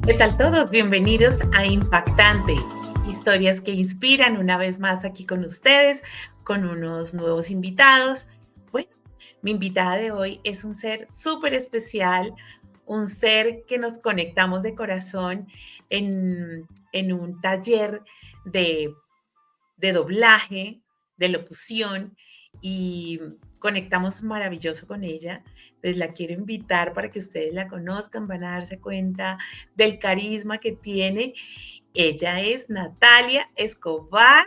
¿Qué tal todos? Bienvenidos a Impactante, historias que inspiran una vez más aquí con ustedes, con unos nuevos invitados. Bueno, mi invitada de hoy es un ser súper especial, un ser que nos conectamos de corazón en un taller de doblaje, de locución y conectamos maravilloso con ella. Entonces la quiero invitar para que ustedes la conozcan, van a darse cuenta del carisma que tiene. Ella es Natalia Escobar.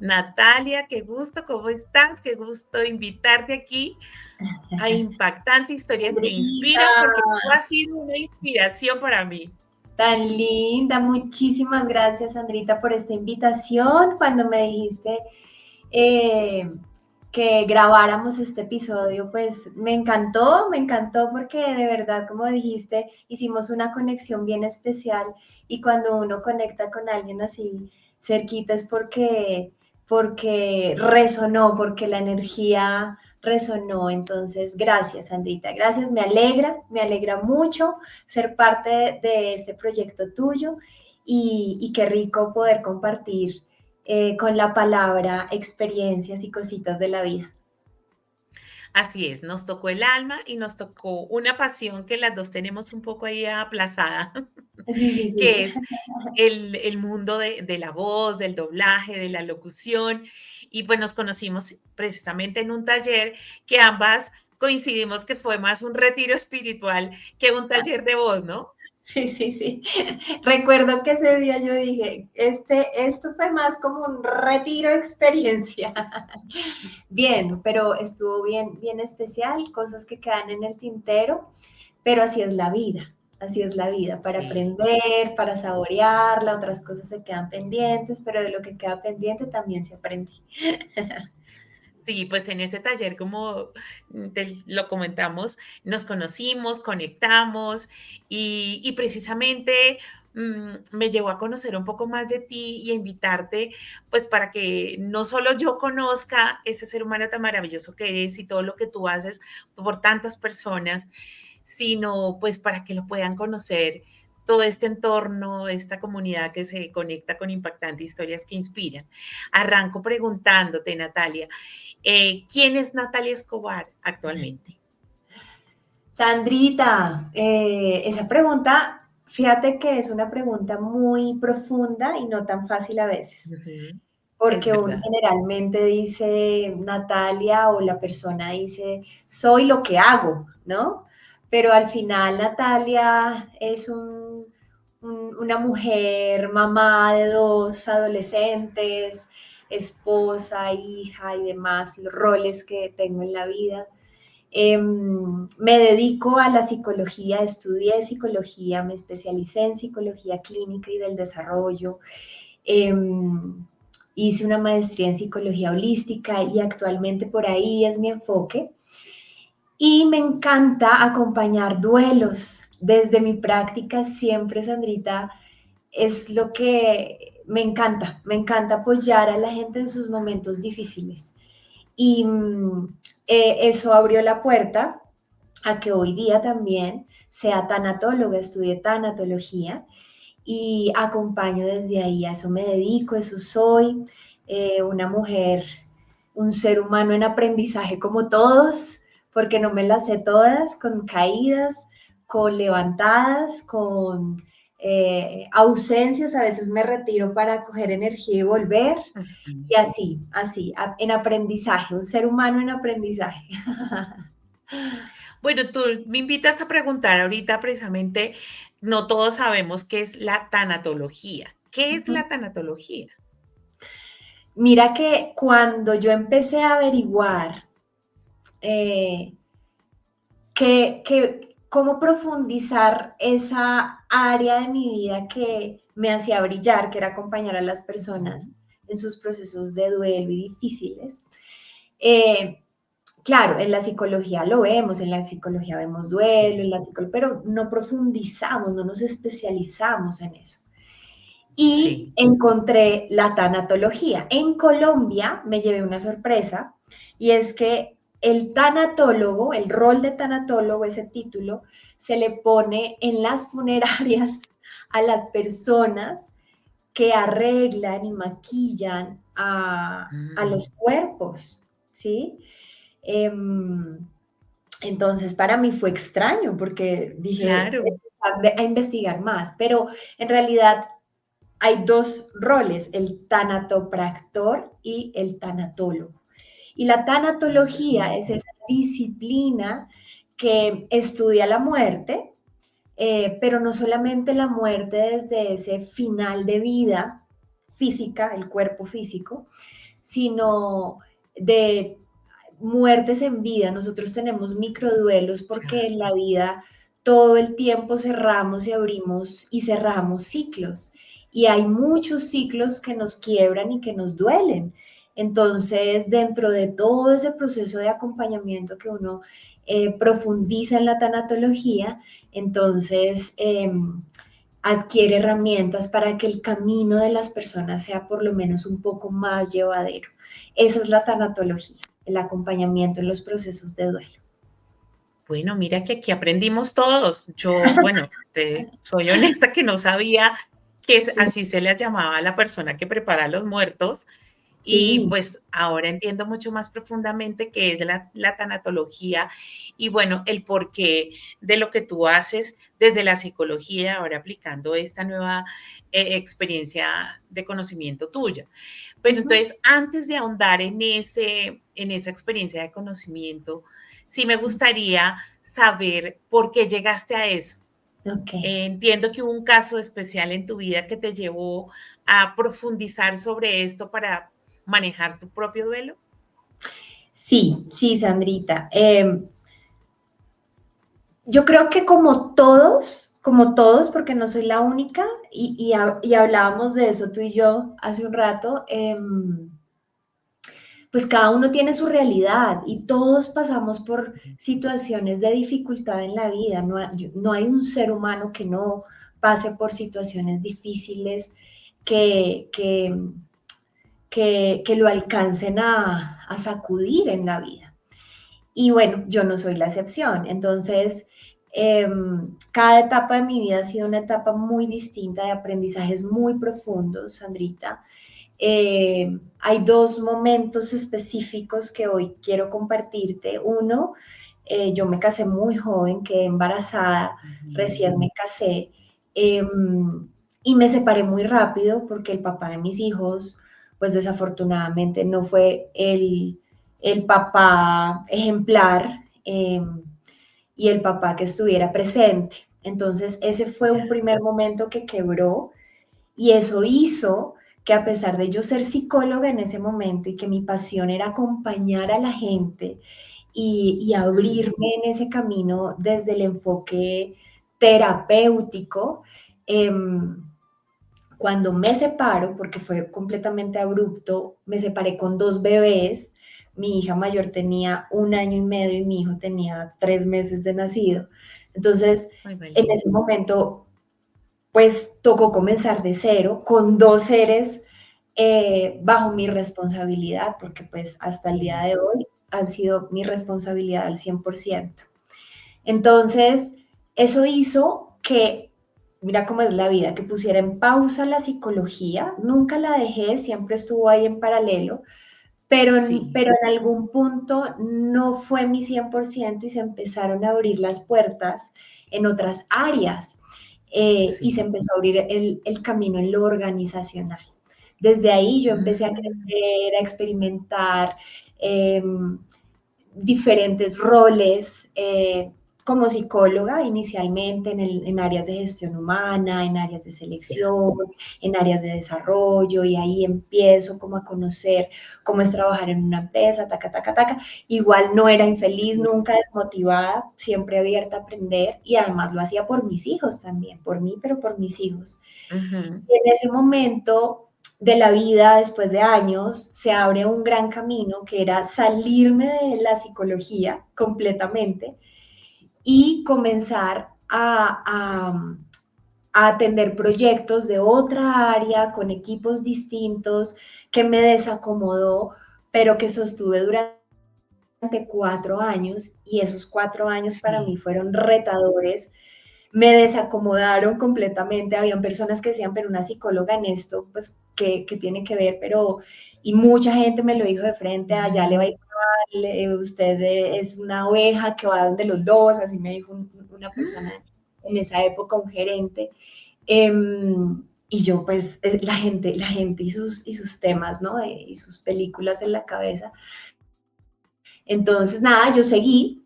Natalia, qué gusto, ¿cómo estás? Qué gusto invitarte aquí a Impactante Historias que Sandrita, Inspiran, porque tú has sido una inspiración para mí. tan linda, muchísimas gracias, Sandrita, por esta invitación. Cuando me dijiste eh, que grabáramos este episodio, pues me encantó porque de verdad, como dijiste, hicimos una conexión bien especial y cuando uno conecta con alguien así cerquita es porque resonó, porque la energía resonó. Entonces, gracias, Sandrita, gracias, me alegra mucho ser parte de este proyecto tuyo y qué rico poder compartir con la palabra experiencias y cositas de la vida. Así es, nos tocó el alma y nos tocó una pasión que las dos tenemos un poco ahí aplazada, Sí, sí, sí. que es el mundo de la voz, del doblaje, de la locución. Y pues nos conocimos precisamente en un taller que ambas coincidimos que fue más un retiro espiritual que un taller de voz, ¿no? Sí, sí, sí. Recuerdo que ese día yo dije, esto fue más como un retiro experiencia. Bien, pero estuvo bien, bien especial, cosas que quedan en el tintero, pero así es la vida, para Sí. aprender, para saborearla, otras cosas se quedan pendientes, pero de lo que queda pendiente también se aprende. Sí, pues en ese taller, como lo comentamos, nos conocimos, conectamos y precisamente me llevó a conocer un poco más de ti y a invitarte, pues para que no solo yo conozca ese ser humano tan maravilloso que eres y todo lo que tú haces por tantas personas, sino pues para que lo puedan conocer todo este entorno, esta comunidad que se conecta con impactantes historias que inspiran. Arranco preguntándote, Natalia, ¿quién es Natalia Escobar actualmente? Sandrita, esa pregunta, fíjate que es una pregunta muy profunda y no tan fácil a veces, Ujú, es porque uno verdad. generalmente dice Natalia o la persona dice soy lo que hago, ¿no? Pero al final Natalia es una mujer, mamá de dos adolescentes, esposa, hija y demás, los roles que tengo en la vida. Me dedico a la psicología, estudié psicología, me especialicé en psicología clínica y del desarrollo. Hice una maestría en psicología holística y actualmente por ahí es mi enfoque. Y me encanta acompañar duelos. Desde mi práctica siempre, Sandrita, es lo que me encanta apoyar a la gente en sus momentos difíciles. Y eso abrió la puerta a que hoy día también sea tanatóloga, estudié tanatología y acompaño desde ahí, a eso me dedico, eso soy, una mujer, un ser humano en aprendizaje como todos, porque no me las sé todas, con caídas, con levantadas, con ausencias, a veces me retiro para coger energía y volver, Ujú. y así, así, en aprendizaje, un ser humano en aprendizaje. Bueno, tú me invitas a preguntar ahorita precisamente, no todos sabemos qué es la tanatología. ¿Qué es la tanatología? Mira que cuando yo empecé a averiguar eh, cómo profundizar esa área de mi vida que me hacía brillar, que era acompañar a las personas Ujú. en sus procesos de duelo y difíciles. Eh, claro, en la psicología lo vemos, en la psicología vemos duelo, Sí, pero no profundizamos, no nos especializamos en eso. Y sí. encontré la tanatología. En Colombia me llevé una sorpresa y es que el tanatólogo, el rol de tanatólogo, ese título, se le pone en las funerarias a las personas que arreglan y maquillan a los Mm, cuerpos, ¿sí? Em, entonces, para mí fue extraño porque dije, claro. a investigar más, pero en realidad hay dos roles, el tanatopractor y el tanatólogo. Y la tanatología es Mm, esa disciplina que estudia la muerte, pero no solamente la muerte desde ese final de vida física, el cuerpo físico, sino de muertes en vida. Nosotros tenemos microduelos porque ya. en la vida todo el tiempo cerramos y abrimos y cerramos ciclos. Y hay muchos ciclos que nos quiebran y que nos duelen. Entonces, dentro de todo ese proceso de acompañamiento que uno profundiza en la tanatología, entonces adquiere herramientas para que el camino de las personas sea por lo menos un poco más llevadero. Esa es la tanatología, el acompañamiento en los procesos de duelo. Bueno, mira que aquí aprendimos todos. Yo, bueno, te soy honesta que no sabía que Sí, así se les llamaba a la persona que prepara a los muertos. Y sí. pues ahora entiendo mucho más profundamente qué es la tanatología y bueno, el porqué de lo que tú haces desde la psicología, ahora aplicando esta nueva experiencia de conocimiento tuya. Pero Ujú. entonces, antes de ahondar en esa experiencia de conocimiento, sí me gustaría saber por qué llegaste a eso. Ok. Entiendo que hubo un caso especial en tu vida que te llevó a profundizar sobre esto para manejar tu propio duelo. Sí, sí, Sandrita. Yo creo que como todos, porque no soy la única, y hablábamos de eso tú y yo hace un rato, pues cada uno tiene su realidad y todos pasamos por situaciones de dificultad en la vida. No hay un ser humano que no pase por situaciones difíciles que, que, que lo alcancen a sacudir en la vida. Y bueno, yo no soy la excepción. Entonces, cada etapa de mi vida ha sido una etapa muy distinta de aprendizajes muy profundos, Sandrita. Hay dos momentos específicos que hoy quiero compartirte. Uno, yo me casé muy joven, quedé embarazada, Ujú. recién me casé y me separé muy rápido porque el papá de mis hijos, pues desafortunadamente no fue el papá ejemplar y el papá que estuviera presente. Entonces ese fue un Ya. primer momento que quebró y eso hizo que a pesar de yo ser psicóloga en ese momento y que mi pasión era acompañar a la gente y Mm, abrirme en ese camino desde el enfoque terapéutico, em, cuando me separo, porque fue completamente abrupto, me separé con dos bebés. Mi hija mayor tenía 1 año y medio y mi hijo tenía 3 meses de nacido. Entonces, muy en valiente. ese momento pues tocó comenzar de cero con dos seres bajo mi responsabilidad, porque pues hasta el día Sí. de hoy han sido mi responsabilidad al 100%. Entonces, eso hizo que, mira cómo es la vida, que pusiera en pausa la psicología, nunca la dejé, siempre estuvo ahí en paralelo, Sí, pero en algún punto no fue mi 100% y se empezaron a abrir las puertas en otras áreas y se sí. empezó a abrir el camino en lo organizacional. Desde ahí yo empecé a Mm, crecer, a experimentar eh, diferentes roles como psicóloga inicialmente en áreas de gestión humana, en áreas de ya. selección, en áreas de desarrollo y ahí empiezo como a conocer cómo es trabajar en una empresa, taca, taca, taca. Igual no era infeliz, Sí. nunca desmotivada, siempre abierta a aprender y además lo hacía por mis hijos también, por mí, pero por mis hijos. Ujú. Y en ese momento de la vida, después de años, se abre un gran camino que era salirme de la psicología completamente y comenzar a atender proyectos de otra área con equipos distintos que me desacomodó, pero que sostuve durante 4 años y esos 4 años para mí Sí. fueron retadores me desacomodaron completamente. Habían personas que decían, pero una psicóloga en esto, pues, ¿qué tiene que ver? Pero, y mucha gente me lo dijo de frente, allá le va a ir mal, usted es una oveja que va donde los lobos, así me dijo una persona en esa época, un gerente. Y yo, pues, la gente y sus temas, ¿no? Y sus películas en la cabeza. Entonces, nada, yo seguí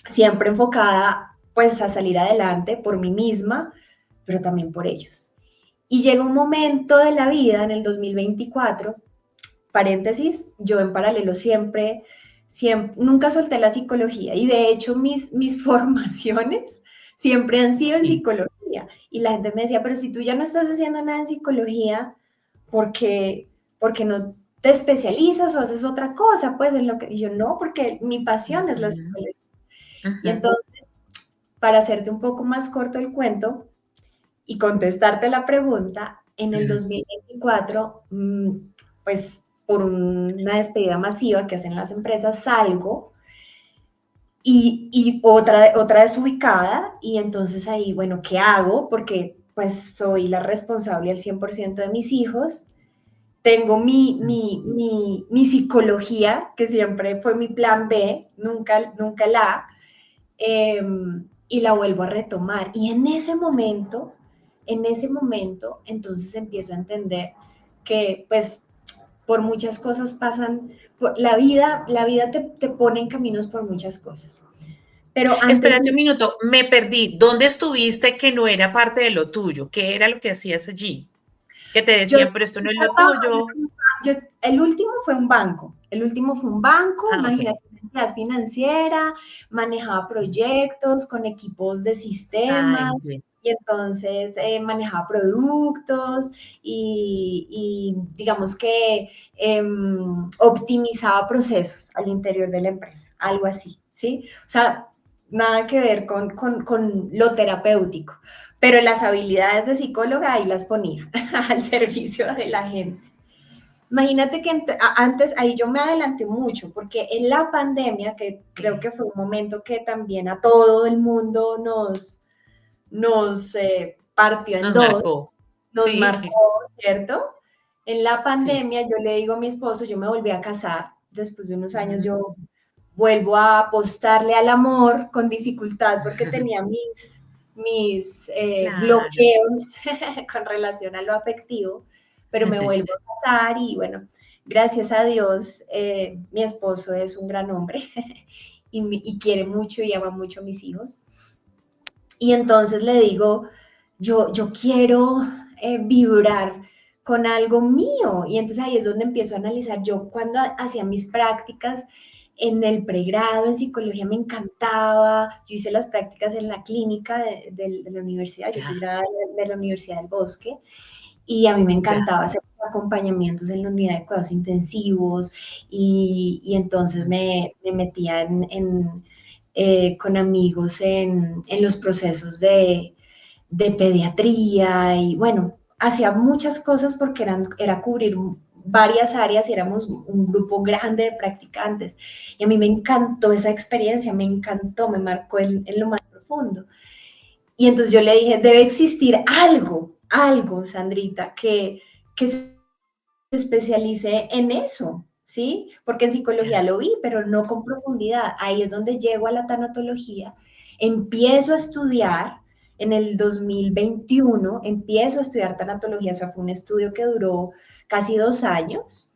siempre enfocada, pues, a salir adelante por mí misma, pero también por ellos. Y llega un momento de la vida, en el 2024, paréntesis, yo en paralelo siempre, nunca solté la psicología y de hecho mis formaciones siempre han sido en Sí. psicología. Y la gente me decía, pero si tú ya no estás haciendo nada en psicología, ¿por qué, por qué no te especializas o haces otra cosa? Pues en lo que y yo no, porque mi pasión es la Ujú, psicología. Y ujú. entonces, para hacerte un poco más corto el cuento y contestarte la pregunta, en el 2024, pues por una despedida masiva que hacen las empresas, salgo y otra desubicada y entonces ahí, bueno, ¿qué hago? Porque pues soy la responsable al 100% de mis hijos, tengo mi psicología, que siempre fue mi plan B, nunca la A, y la vuelvo a retomar. Y en ese momento, entonces empiezo a entender que pues por muchas cosas pasan, la vida te pone en caminos por muchas cosas. Pero antes Espérate de un minuto, me perdí. ¿Dónde estuviste que no era parte de lo tuyo? ¿Qué era lo que hacías allí? Que te yo decían, pero esto no es lo tuyo. el último fue un banco. El último fue un banco, Ah, ok. imagínate, una entidad financiera, manejaba proyectos con equipos de Ah, sistemas entiendo. y entonces manejaba productos y digamos que optimizaba procesos al interior de la empresa, algo así, ¿sí? O sea, nada que ver con lo terapéutico, pero las habilidades de psicóloga ahí las ponía al servicio de la gente. Imagínate que antes, ahí yo me adelanté mucho, porque en la pandemia, que creo Sí. que fue un momento que también a todo el mundo nos partió en Nos dos, marcó. nos marcó, Sí, ¿cierto? En la sí. pandemia yo le digo a mi esposo, yo me volví a casar, después de unos años Ujú. yo vuelvo a apostarle al amor con dificultad porque tenía mis Claro. bloqueos con relación a lo afectivo, pero me vuelvo a casar y bueno, gracias a Dios, mi esposo es un gran hombre y quiere mucho y ama mucho a mis hijos. Y entonces le digo, yo quiero vibrar con algo mío. Y entonces ahí es donde empiezo a analizar. Yo cuando hacía mis prácticas en el pregrado en psicología me encantaba. Yo hice las prácticas en la clínica de la universidad. Yo soy Ya, graduada de la Universidad del Bosque y a mí me ya. encantaba hacer acompañamientos en la unidad de cuidados intensivos y entonces me metía con amigos en los procesos de pediatría y bueno, hacía muchas cosas porque era cubrir varias áreas y éramos un grupo grande de practicantes. Y a mí me encantó esa experiencia, me encantó, me marcó en lo más profundo. Y entonces yo le dije, debe existir algo, Sandrita, que se especialice en eso, ¿sí? Porque en psicología Ya. lo vi, pero no con profundidad. Ahí es donde llego a la tanatología, empiezo a estudiar. En el 2021 empiezo a estudiar tanatología, o sea, fue un estudio que duró casi 2 años.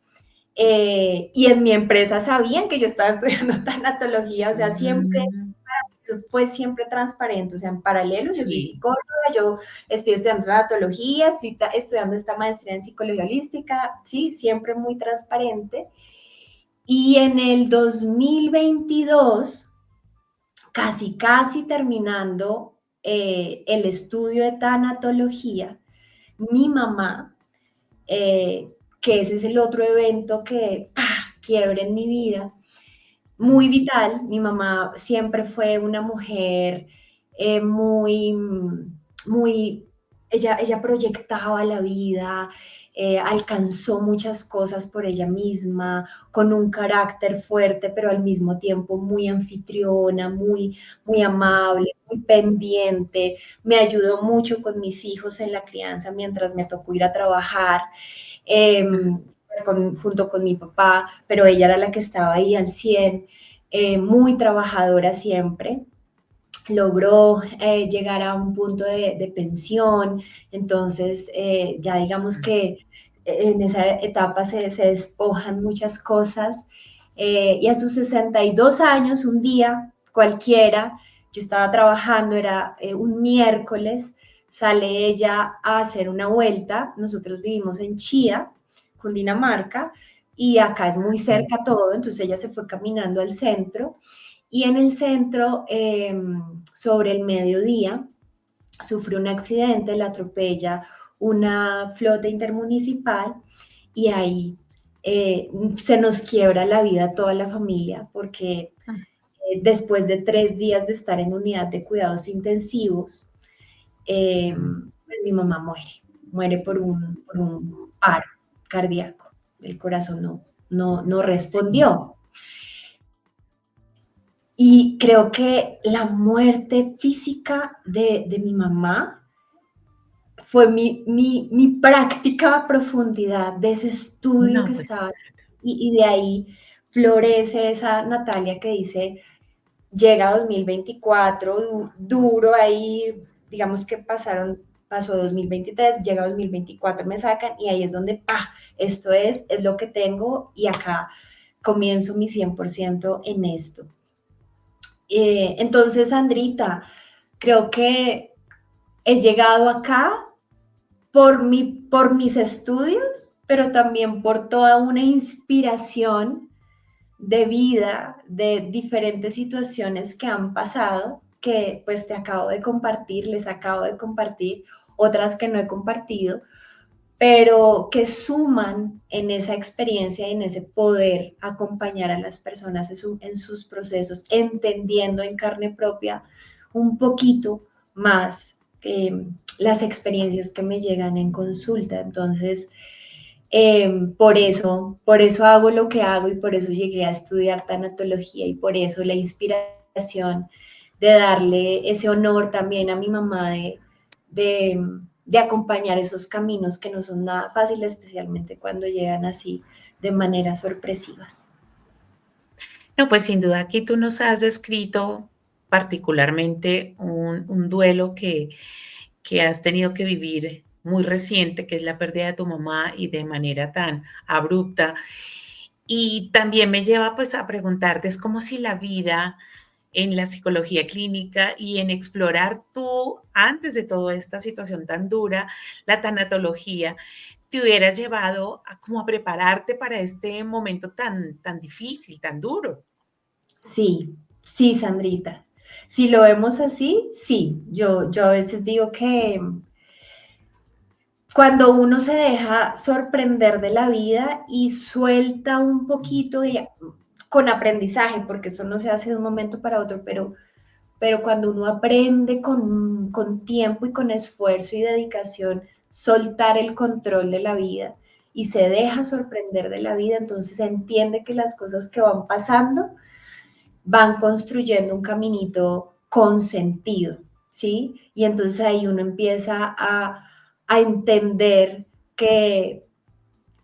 Y en mi empresa sabían que yo estaba estudiando tanatología, o sea, siempre Mm, eso fue siempre transparente, o sea, en paralelo yo soy sí. psicóloga, yo estoy estudiando tanatología, estoy estudiando esta maestría en psicología holística, sí, siempre muy transparente. Y en el 2022, casi terminando el estudio de tanatología, mi mamá, que ese es el otro evento que ¡pah!, quiebre en mi vida, muy Mm, vital. Mi mamá siempre fue una mujer muy, muy ella proyectaba la vida, alcanzó muchas cosas por ella misma, con un carácter fuerte, pero al mismo tiempo muy anfitriona, muy amable, muy pendiente. Me ayudó mucho con mis hijos en la crianza mientras me tocó ir a trabajar, pues junto con mi papá, pero ella era la que estaba ahí al 100, muy trabajadora siempre. Logró llegar a un punto de pensión, entonces ya digamos que en esa etapa se despojan muchas cosas, y a sus 62 años, un día cualquiera, yo estaba trabajando, era un miércoles, sale ella a hacer una vuelta, nosotros vivimos en Chía, Cundinamarca, y acá es muy cerca todo, entonces ella se fue caminando al centro, y en el centro, sobre el mediodía, sufre un accidente, la atropella una flota intermunicipal y ahí se nos quiebra la vida a toda la familia porque después de 3 días de estar en unidad de cuidados intensivos, pues mi mamá muere por un paro cardíaco. El corazón no Sí, respondió. Y creo que la muerte física de mi mamá fue mi práctica a profundidad de ese estudio que no, pues estaba, y de ahí florece esa Natalia que dice, llega 2024, duro ahí, digamos que pasó 2023, llega 2024, me sacan y ahí es donde, esto es lo que tengo y acá comienzo mi 100% en esto. Entonces, Sandrita, creo que he llegado acá por mis estudios, pero también por toda una inspiración de vida, de diferentes situaciones que han pasado, que pues te acabo de compartir, les acabo de compartir, otras que no he compartido, pero que suman en esa experiencia y en ese poder acompañar a las personas en sus procesos, entendiendo en carne propia un poquito más las experiencias que me llegan en consulta. Entonces, por eso hago lo que hago y por eso llegué a estudiar tanatología y por eso la inspiración de darle ese honor también a mi mamá de, de acompañar esos caminos que no son nada fáciles, especialmente cuando llegan así de maneras sorpresivas. no, pues sin duda aquí tú nos has descrito particularmente un duelo que has tenido que vivir muy reciente, que es la pérdida de tu mamá y de manera tan abrupta. Y también me lleva pues a preguntarte, es como si la vida en la psicología clínica y en explorar tú, antes de toda esta situación tan dura, la tanatología, te hubiera llevado a como a prepararte para este momento tan difícil, tan duro. Sí, sí, Sandrita. Si lo vemos así, sí. Yo a veces digo que cuando uno se deja sorprender de la vida y suelta un poquito con aprendizaje, porque eso no se hace de un momento para otro, pero cuando uno aprende con tiempo y con esfuerzo y dedicación, soltar el control de la vida y se deja sorprender de la vida, entonces entiende que las cosas que van pasando van construyendo un caminito con sentido, ¿sí? Y entonces ahí uno empieza a entender que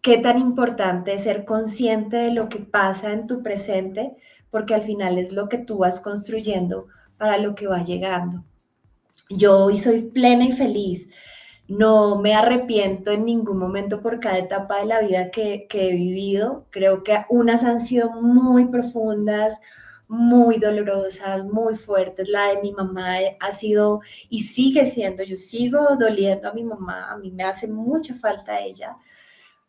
qué tan importante es ser consciente de lo que pasa en tu presente, porque al final es lo que tú vas construyendo para lo que va llegando. Yo hoy soy plena y feliz. No me arrepiento en ningún momento por cada etapa de la vida que he vivido. Creo que unas han sido muy profundas, muy dolorosas, muy fuertes. La de mi mamá ha sido y sigue siendo. Yo sigo doliendo a mi mamá. A mí me hace mucha falta ella.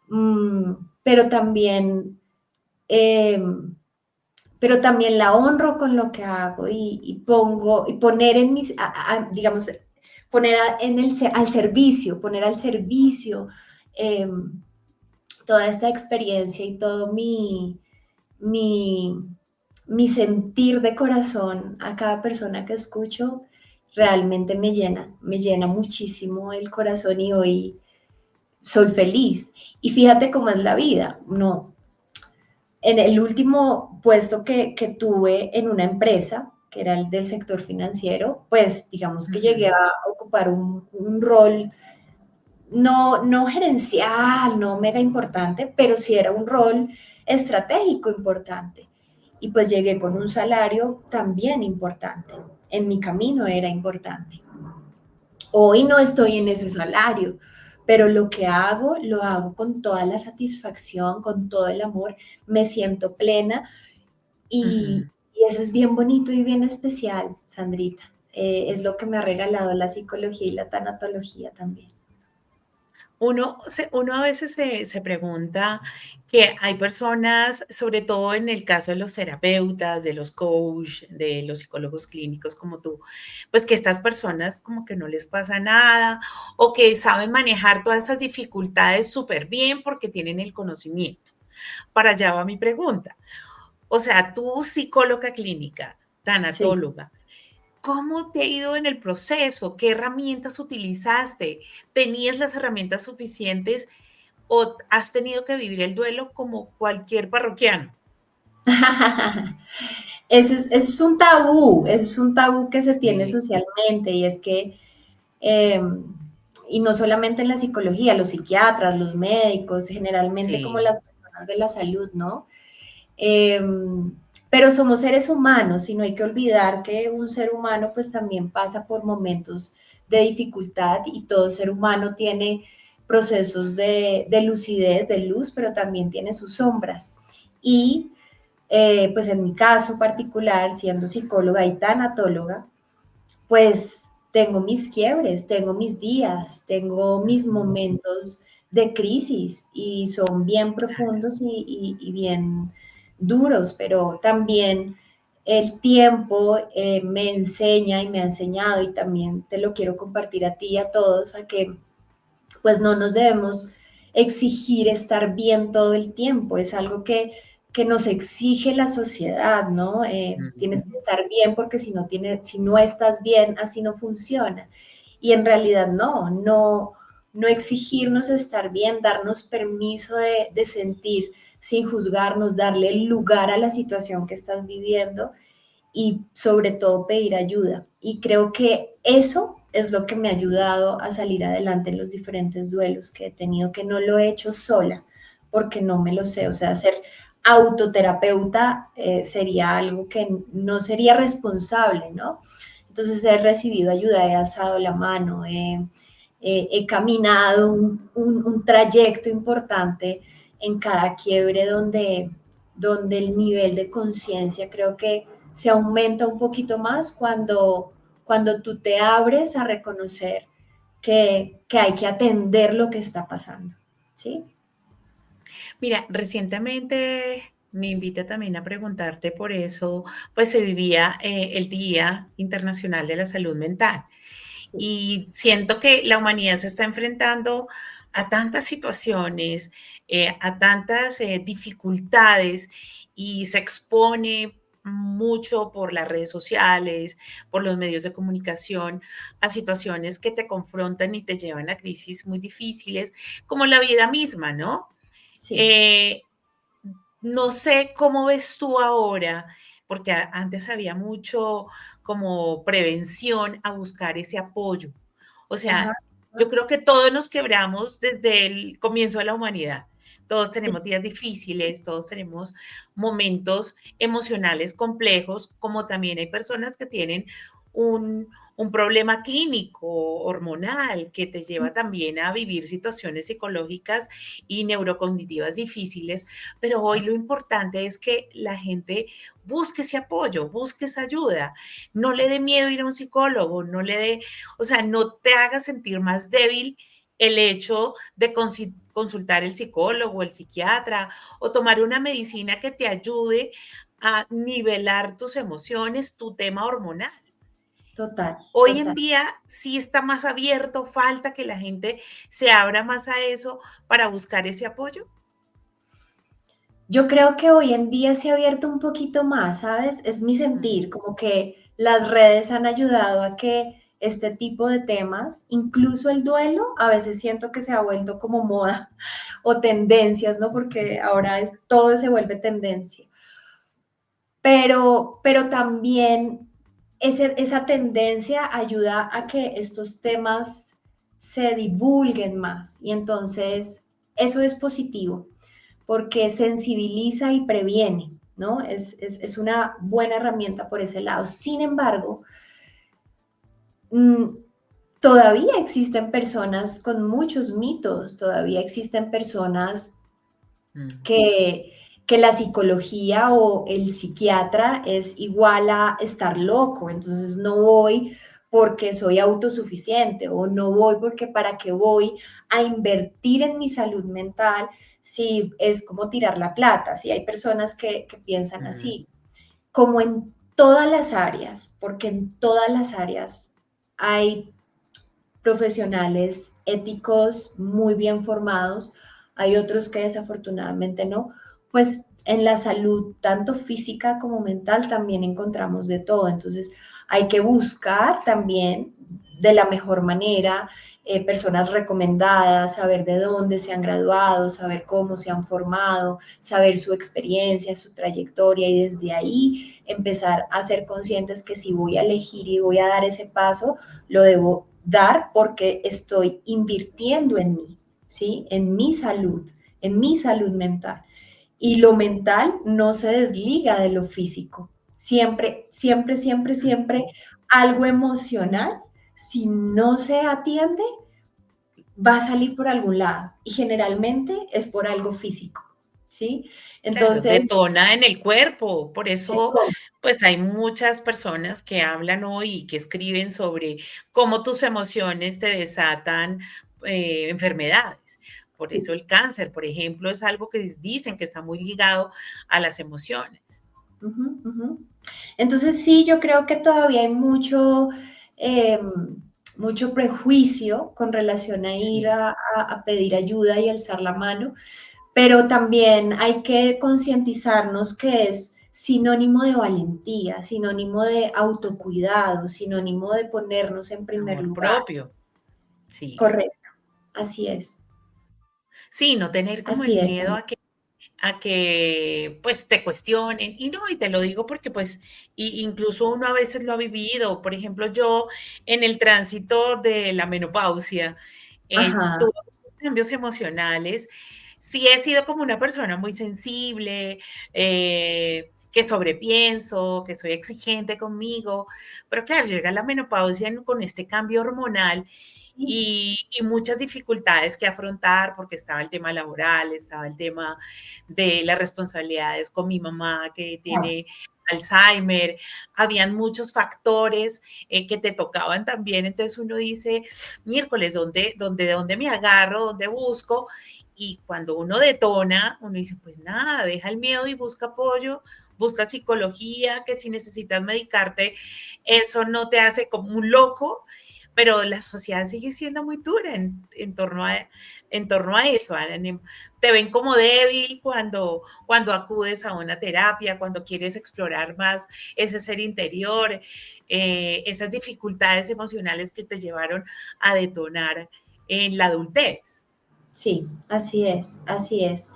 Mm, pero también eh, pero también la honro con lo que hago y pongo, y poner en mis, digamos, poner al servicio, poner al servicio eh, toda esta experiencia y todo mi, mi sentir de corazón a cada persona que escucho realmente me llena muchísimo el corazón y hoy soy feliz. Y fíjate cómo es la vida, no, en el último puesto que tuve en una empresa, que era el del sector financiero, pues digamos que llegué Ujú, a ocupar un rol no gerencial, no mega importante, pero sí era un rol estratégico importante. Y pues llegué con un salario también importante. En mi camino era importante. Hoy no estoy en ese salario, pero lo que hago, lo hago con toda la satisfacción, con todo el amor, me siento plena ujú. y eso es bien bonito y bien especial, Sandrita. Es lo que me ha regalado la psicología y la tanatología también. Uno a veces se pregunta que hay personas, sobre todo en el caso de los terapeutas, de los coach, de los psicólogos clínicos como tú, pues que estas personas como que no les pasa nada o que saben manejar todas esas dificultades súper bien porque tienen el conocimiento. Para allá va mi pregunta. O sea, tú psicóloga clínica, Sí. tanatóloga, ¿cómo te ha ido en el proceso? ¿Qué herramientas utilizaste? ¿Tenías las herramientas suficientes o has tenido que vivir el duelo como cualquier parroquiano? Eso es un tabú que se tiene Sí, socialmente y es que, eh, y no solamente en la psicología, los psiquiatras, los médicos, generalmente como sí, las personas de la salud, ¿no? Eh, pero somos seres humanos y no hay que olvidar que un ser humano pues también pasa por momentos de dificultad y todo ser humano tiene procesos de lucidez, de luz, pero también tiene sus sombras. Y pues en mi caso particular, siendo psicóloga y tanatóloga, pues tengo mis quiebres, tengo mis días, tengo mis ujú, momentos de crisis y son bien claro. profundos y bien duros, pero también el tiempo me enseña y me ha enseñado y también te lo quiero compartir a ti y a todos, a que pues no nos debemos exigir estar bien todo el tiempo, es algo que nos exige la sociedad, ¿no? Tienes que Ujú, estar bien porque si no estás bien, así no funciona. Y en realidad no exigirnos estar bien, darnos permiso de sentir sin juzgarnos, darle lugar a la situación que estás viviendo y sobre todo pedir ayuda. Y creo que eso es lo que me ha ayudado a salir adelante en los diferentes duelos que he tenido, que no lo he hecho sola, porque no me lo sé. O sea, ser autoterapeuta sería algo que no sería responsable, ¿no? Entonces he recibido ayuda, he alzado la mano, he caminado un trayecto importante en cada quiebre donde el nivel de conciencia creo que se aumenta un poquito más cuando tú te abres a reconocer que hay que atender lo que está pasando, ¿sí? mira, recientemente me invita también a preguntarte por eso, pues se vivía el Día Internacional de la Salud Mental. Sí. Y siento que la humanidad se está enfrentando a tantas situaciones, a tantas dificultades y se expone mucho por las redes sociales, por los medios de comunicación, a situaciones que te confrontan y te llevan a crisis muy difíciles, como la vida misma, ¿no? Sí. Eh, no sé cómo ves tú ahora, porque antes había mucho como prevención a buscar ese apoyo. O Ajá. sea, yo creo que todos nos quebramos desde el comienzo de la humanidad. Todos Sí. tenemos días difíciles, todos tenemos momentos emocionales complejos, como también hay personas que tienen un problema clínico, hormonal, que te lleva también a vivir situaciones psicológicas y neurocognitivas difíciles, pero hoy lo importante es que la gente busque ese apoyo, busque esa ayuda, no le dé miedo ir a un psicólogo, no le dé, o sea, no te haga sentir más débil el hecho de consultar el psicólogo, el psiquiatra o tomar una medicina que te ayude a nivelar tus emociones, tu tema hormonal. Total, Hoy en total. día sí está más abierto, falta que la gente se abra más a eso para buscar ese apoyo. Yo creo que hoy en día se ha abierto un poquito más, ¿sabes? Es mi Ujú, sentir, como que las redes han ayudado a que este tipo de temas, incluso el duelo, a veces siento que se ha vuelto como moda o tendencias, ¿no? Porque ahora todo se vuelve tendencia. Pero también esa tendencia ayuda a que estos temas se divulguen más y entonces eso es positivo porque sensibiliza y previene, ¿no? Es una buena herramienta por ese lado. Sin embargo, mm, todavía existen personas con muchos mitos, todavía existen personas Mm. que, que la psicología o el psiquiatra es igual a estar loco, entonces no voy porque soy autosuficiente o no voy porque para qué voy a invertir en mi salud mental si es como tirar la plata, si hay personas que piensan Mm. así, como en todas las áreas, porque en todas las áreas hay profesionales éticos muy bien formados, hay otros que desafortunadamente no, pues en la salud, tanto física como mental, también encontramos de todo. Entonces, hay que buscar también de la mejor manera personas recomendadas, saber de dónde se han graduado, saber cómo se han formado, saber su experiencia, su trayectoria y desde ahí empezar a ser conscientes que si voy a elegir y voy a dar ese paso, lo debo dar porque estoy invirtiendo en mí, ¿sí? En mi salud mental. Y lo mental no se desliga de lo físico. Siempre, siempre, siempre, siempre algo emocional, si no se atiende, va a salir por algún lado. Y generalmente es por algo físico, ¿sí? Claro, Entonces, detona en el cuerpo. Por eso, pues hay muchas personas que hablan hoy y que escriben sobre cómo tus emociones te desatan enfermedades. Por eso sí. el cáncer, por ejemplo, es algo que dicen que está muy ligado a las emociones. Ujú, ujú. Entonces sí, yo creo que todavía hay eh, mucho prejuicio con relación a ir Sí, a pedir ayuda y alzar la mano, pero también hay que concientizarnos que es sinónimo de valentía, sinónimo de autocuidado, sinónimo de ponernos en primer amor lugar. propio. Sí. Correcto, así es, Sí, no tener como el así es. miedo a que, pues, te cuestionen. Y no, y te lo digo porque, pues, incluso uno a veces lo ha vivido. Por ejemplo, yo en el tránsito de la menopausia, Ajá, tuve muchos cambios emocionales. Sí he sido como una persona muy sensible, que sobrepienso, que soy exigente conmigo, pero claro, llega la menopausia con este cambio hormonal y muchas dificultades que afrontar, porque estaba el tema laboral, estaba el tema de las responsabilidades con mi mamá que claro, tiene Alzheimer, habían muchos factores que te tocaban también, entonces uno dice, miércoles, ¿dónde me agarro? ¿Dónde busco? Y cuando uno detona, uno dice, pues nada, deja el miedo y busca apoyo, busca psicología, que si necesitas medicarte, eso no te hace como un loco, pero la sociedad sigue siendo muy dura en torno a eso. Te ven como débil cuando acudes a una terapia, cuando quieres explorar más ese ser interior, esas dificultades emocionales que te llevaron a detonar en la adultez. sí, así es, así es.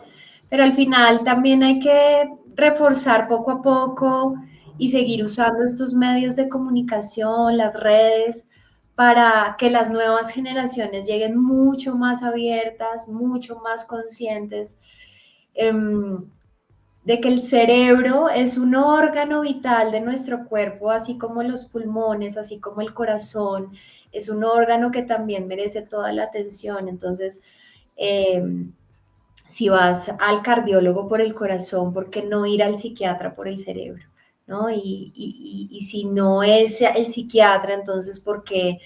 Pero al final también hay que reforzar poco a poco y seguir Sí, usando estos medios de comunicación, las redes, para que las nuevas generaciones lleguen mucho más abiertas, mucho más conscientes de que el cerebro es un órgano vital de nuestro cuerpo, así como los pulmones, así como el corazón, es un órgano que también merece toda la atención. Entonces, em, si vas al cardiólogo por el corazón, ¿por qué no ir al psiquiatra por el cerebro? ¿No? Y si no es el psiquiatra, entonces, ¿por qué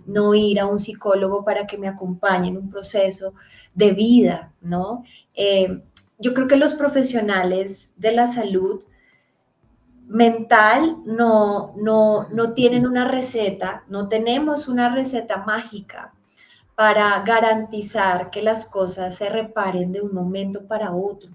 no ir a un psicólogo para que me acompañe en un proceso de vida? ¿No? Yo creo que los profesionales de la salud mental no tienen una receta, no tenemos una receta mágica para garantizar que las cosas se reparen de un momento para otro.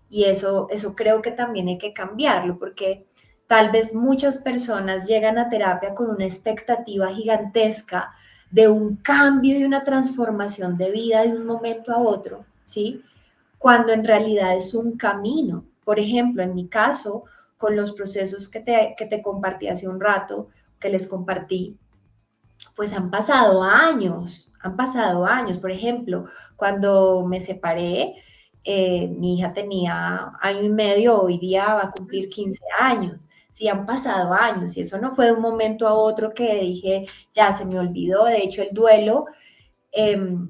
Y eso creo que también hay que cambiarlo, porque Tal vez muchas personas llegan a terapia con una expectativa gigantesca de un cambio y una transformación de vida de un momento a otro, ¿sí? Cuando en realidad es un camino. Por ejemplo, en mi caso, con los procesos que te compartí hace un rato, que les compartí, pues han pasado años. Por ejemplo, cuando me separé, mi hija tenía año y medio, hoy día va a cumplir 15 años. Sí, han pasado años y eso no fue de un momento a otro que dije, ya se me olvidó. De hecho, el duelo, em,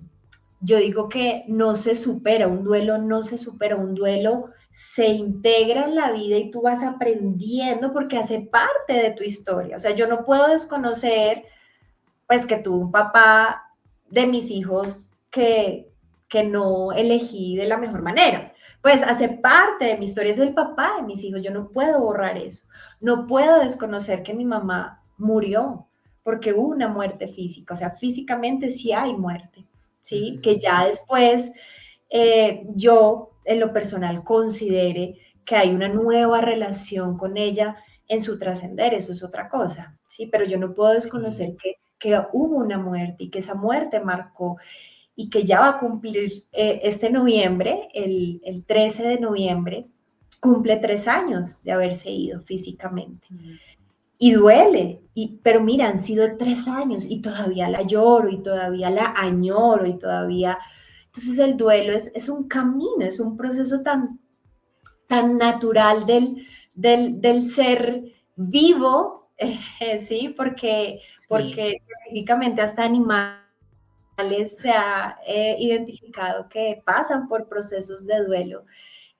yo digo que no se supera, un duelo no se supera, un duelo se integra en la vida y tú vas aprendiendo porque hace parte de tu historia. O sea, yo no puedo desconocer pues que tuve un papá de mis hijos que no elegí de la mejor manera. Pues hace parte de mi historia, es el papá de mis hijos, yo no puedo borrar eso. No puedo desconocer que mi mamá murió porque hubo una muerte física, o sea, físicamente sí hay muerte, ¿sí? Que Ujú. ya después yo en lo personal considere que hay una nueva relación con ella en su trascender, eso es otra cosa, ¿sí? Pero yo no puedo Sí. desconocer que hubo una muerte y que esa muerte marcó y que ya va a cumplir este noviembre, el 13 de noviembre, cumple 3 años de haberse ido físicamente. Mm. Y duele, pero mira, han sido 3 años y todavía la lloro y todavía la añoro y todavía... Entonces el duelo es un camino, es un proceso tan natural del ser vivo, ¿sí? Sí. Porque científicamente hasta animales se ha identificado que pasan por procesos de duelo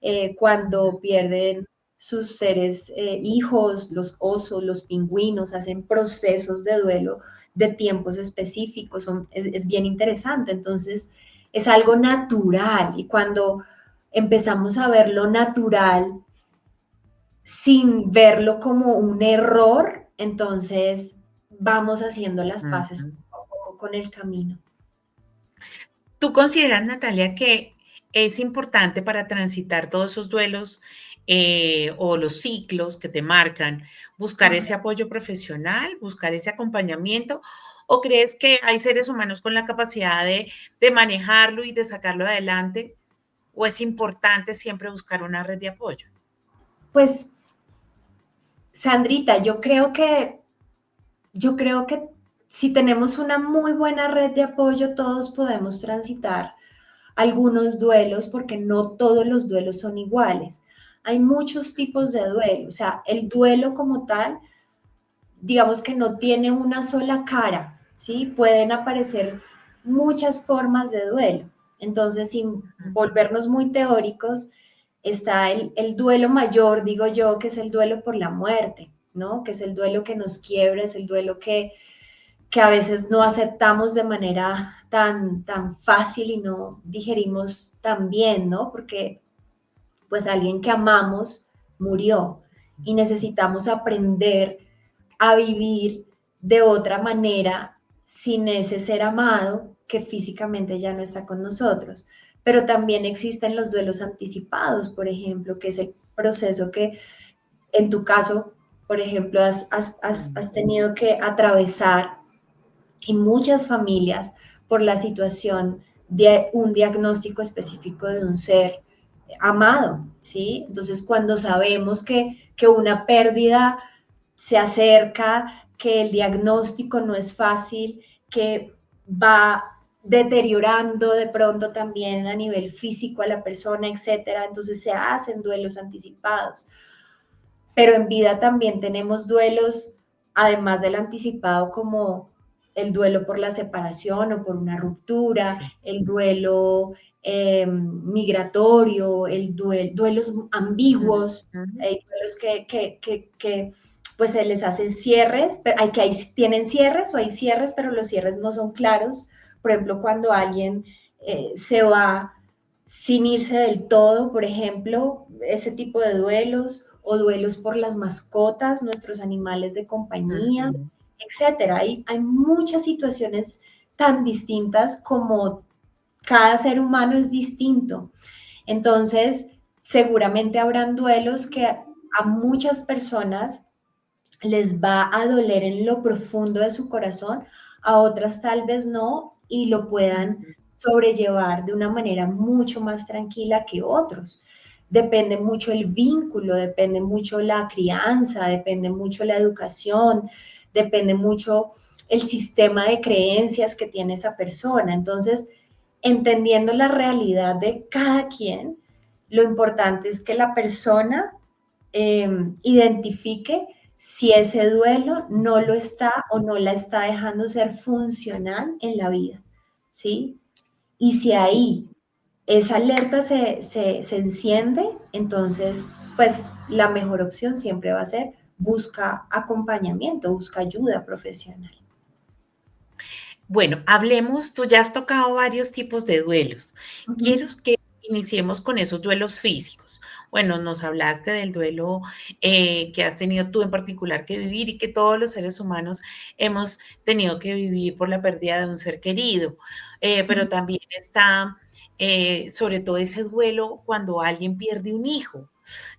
Ujú. cuando pierden sus seres hijos, los osos, los pingüinos, hacen procesos de duelo de tiempos específicos, es bien interesante, entonces es algo natural y cuando empezamos a ver lo natural sin verlo como un error, entonces vamos haciendo las paces Ujú. poco a poco con el camino. ¿Tú consideras, Natalia, que es importante para transitar todos esos duelos o los ciclos que te marcan, buscar ese Ajá. apoyo profesional, buscar ese acompañamiento? ¿O crees que hay seres humanos con la capacidad de manejarlo y de sacarlo adelante? ¿O es importante siempre buscar una red de apoyo? Pues, Sandrita, yo creo que si tenemos una muy buena red de apoyo, todos podemos transitar algunos duelos porque no todos los duelos son iguales. Hay muchos tipos de duelo, o sea, el duelo como tal digamos que no tiene una sola cara, ¿sí? Pueden aparecer muchas formas de duelo. Entonces, sin volvernos muy teóricos, está el duelo mayor, digo yo, que es el duelo por la muerte, ¿no? Que es el duelo que nos quiebra, es el duelo que a veces no aceptamos de manera tan fácil y no digerimos tan bien, ¿no? Porque pues alguien que amamos murió y necesitamos aprender a vivir de otra manera sin ese ser amado que físicamente ya no está con nosotros. Pero también existen los duelos anticipados, por ejemplo, que es el proceso que en tu caso, por ejemplo, has tenido que atravesar y muchas familias por la situación de un diagnóstico específico de un ser amado, ¿sí? Entonces, cuando sabemos que una pérdida se acerca, que el diagnóstico no es fácil, que va deteriorando de pronto también a nivel físico a la persona, etcétera, entonces se hacen duelos anticipados. Pero en vida también tenemos duelos, además del anticipado, como el duelo por la separación o por una ruptura, Sí. el duelo migratorio, duelos ambiguos, Ujú. hay duelos que pues se les hacen cierres, pero tienen cierres o hay cierres, pero los cierres no son claros. Por ejemplo, cuando alguien se va sin irse del todo, por ejemplo, ese tipo de duelos o duelos por las mascotas, nuestros animales de compañía, Ujú. etcétera. Hay muchas situaciones tan distintas como cada ser humano es distinto. Entonces, seguramente habrán duelos que a muchas personas les va a doler en lo profundo de su corazón, a otras tal vez no, y lo puedan Ujú. sobrellevar de una manera mucho más tranquila que otros. Depende mucho el vínculo, depende mucho la crianza, depende mucho la educación, depende mucho el sistema de creencias que tiene esa persona. Entonces, entendiendo la realidad de cada quien, lo importante es que la persona identifique si ese duelo no lo está o no la está dejando ser funcional en la vida, ¿sí? Y si Sí. ahí esa alerta se enciende, entonces, pues la mejor opción siempre va a ser busca acompañamiento, busca ayuda profesional. Bueno, hablemos, tú ya has tocado varios tipos de duelos. Quiero Ujú. que iniciemos con esos duelos físicos. Bueno, nos hablaste del duelo que has tenido tú en particular que vivir y que todos los seres humanos hemos tenido que vivir por la pérdida de un ser querido, pero también está sobre todo ese duelo cuando alguien pierde un hijo.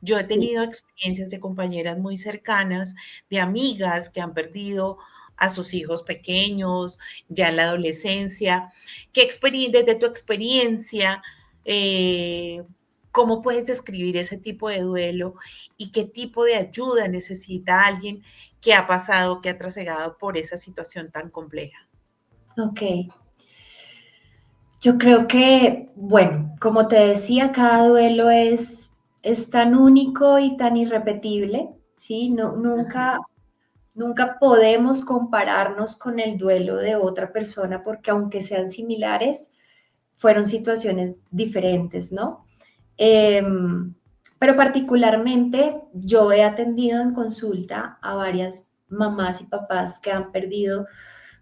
Yo he Sí. tenido experiencias de compañeras muy cercanas, de amigas que han perdido a sus hijos pequeños, ya en la adolescencia. Desde tu experiencia, eh, cómo puedes describir ese tipo de duelo y qué tipo de ayuda necesita alguien que ha pasado, que ha trasegado por esa situación tan compleja? Ok. Yo creo que, bueno, como te decía, cada duelo es tan único y tan irrepetible, ¿sí? No, nunca, Ujú. nunca podemos compararnos con el duelo de otra persona porque aunque sean similares, fueron situaciones diferentes, ¿no? Pero particularmente yo he atendido en consulta a varias mamás y papás que han perdido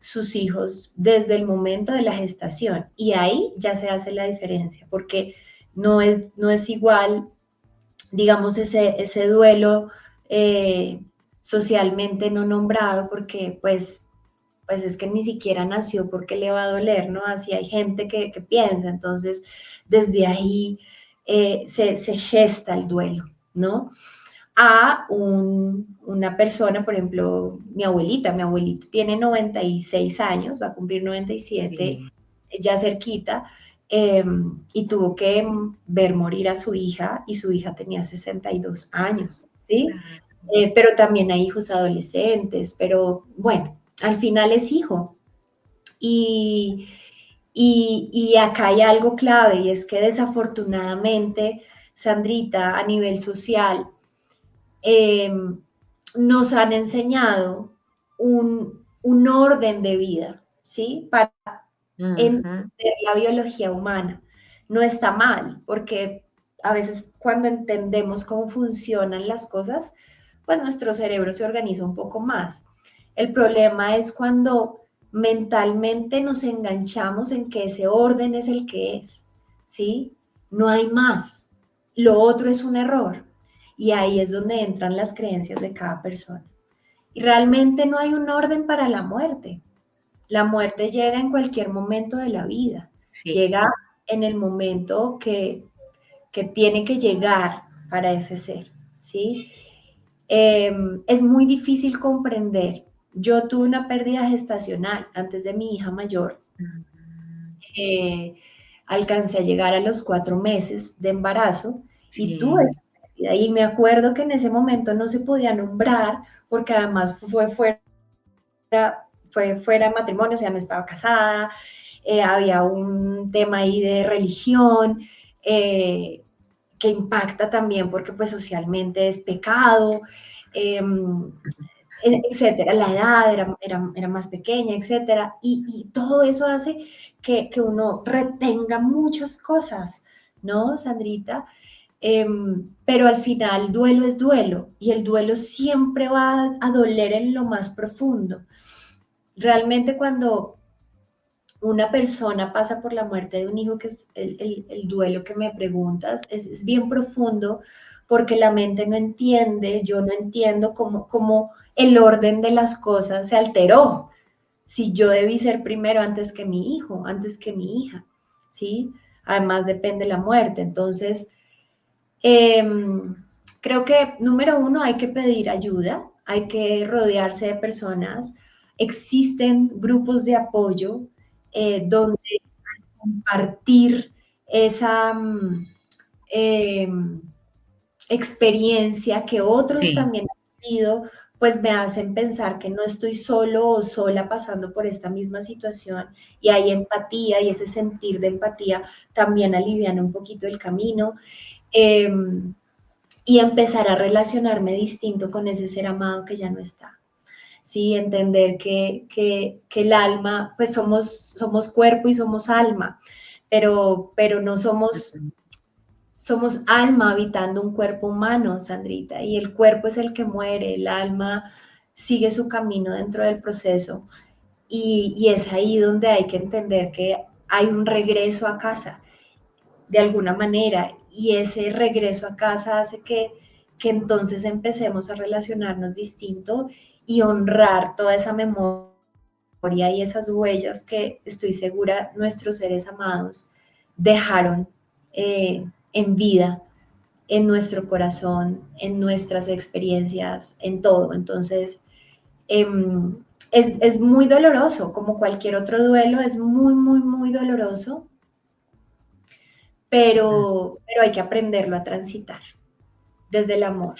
sus hijos desde el momento de la gestación y ahí ya se hace la diferencia porque no es igual, digamos, ese duelo eh, socialmente no nombrado porque pues es que ni siquiera nació porque le va a doler, ¿no? Así hay gente que piensa, entonces desde ahí se gesta el duelo, ¿no? A una persona, por ejemplo, mi abuelita tiene 96 años, va a cumplir 97 Sí. ya cerquita, y tuvo que ver morir a su hija y su hija tenía 62 años, ¿sí? Claro. Pero también hay hijos adolescentes, pero bueno, al final es hijo. Y, y acá hay algo clave y es que desafortunadamente, Sandrita, a nivel social, eh, nos han enseñado un orden de vida, ¿sí? Para Ujú. entender la biología humana. No está mal, porque a veces cuando entendemos cómo funcionan las cosas, pues nuestro cerebro se organiza un poco más. El problema es cuando mentalmente nos enganchamos en que ese orden es el que es, ¿sí? No hay más. Lo otro es un error. Y ahí es donde entran las creencias de cada persona. Y realmente no hay un orden para la muerte. La muerte llega en cualquier momento de la vida, Sí. llega en el momento que tiene que llegar para ese ser, ¿sí? Es muy difícil comprender. Yo tuve una pérdida gestacional antes de mi hija mayor. Mm. eh, Alcancé a llegar a los 4 meses de embarazo y tuve Sí. esa pérdida. Y me acuerdo que en ese momento no se podía nombrar porque además fue fuera de matrimonio, o sea, no estaba casada, había un tema ahí de religión eh, que impacta también porque pues socialmente es pecado, eh, etcétera, la edad era más pequeña, etcétera, y todo eso hace que uno retenga muchas cosas, ¿no, Sandrita? Pero al final duelo es duelo y el duelo siempre va a doler en lo más profundo. Realmente cuando una persona pasa por la muerte de un hijo, que es el duelo que me preguntas, es bien profundo porque la mente no entiende, yo no entiendo cómo el orden de las cosas se alteró. Si yo debí ser primero antes que mi hijo, antes que mi hija, ¿sí? Además depende la muerte. Entonces, Em, creo que número uno hay que pedir ayuda, hay que rodearse de personas. Existen grupos de apoyo donde compartir esa eh, experiencia que otros Sí. también han vivido, pues me hacen pensar que no estoy solo o sola pasando por esta misma situación y hay empatía y ese sentir de empatía también aliviana un poquito el camino. Eh, y empezar a relacionarme distinto con ese ser amado que ya no está. Sí, entender que el alma, pues somos cuerpo y somos alma, pero no somos, Ujú. somos alma habitando un cuerpo humano, Sandrita, y el cuerpo es el que muere, el alma sigue su camino dentro del proceso y es ahí donde hay que entender que hay un regreso a casa de alguna manera y ese regreso a casa hace que entonces empecemos a relacionarnos distinto y honrar toda esa memoria y esas huellas que estoy segura nuestros seres amados dejaron en vida, en nuestro corazón, en nuestras experiencias, en todo. Entonces, eh, es muy doloroso, como cualquier otro duelo, es muy, muy, muy doloroso, pero hay que aprenderlo a transitar desde el amor.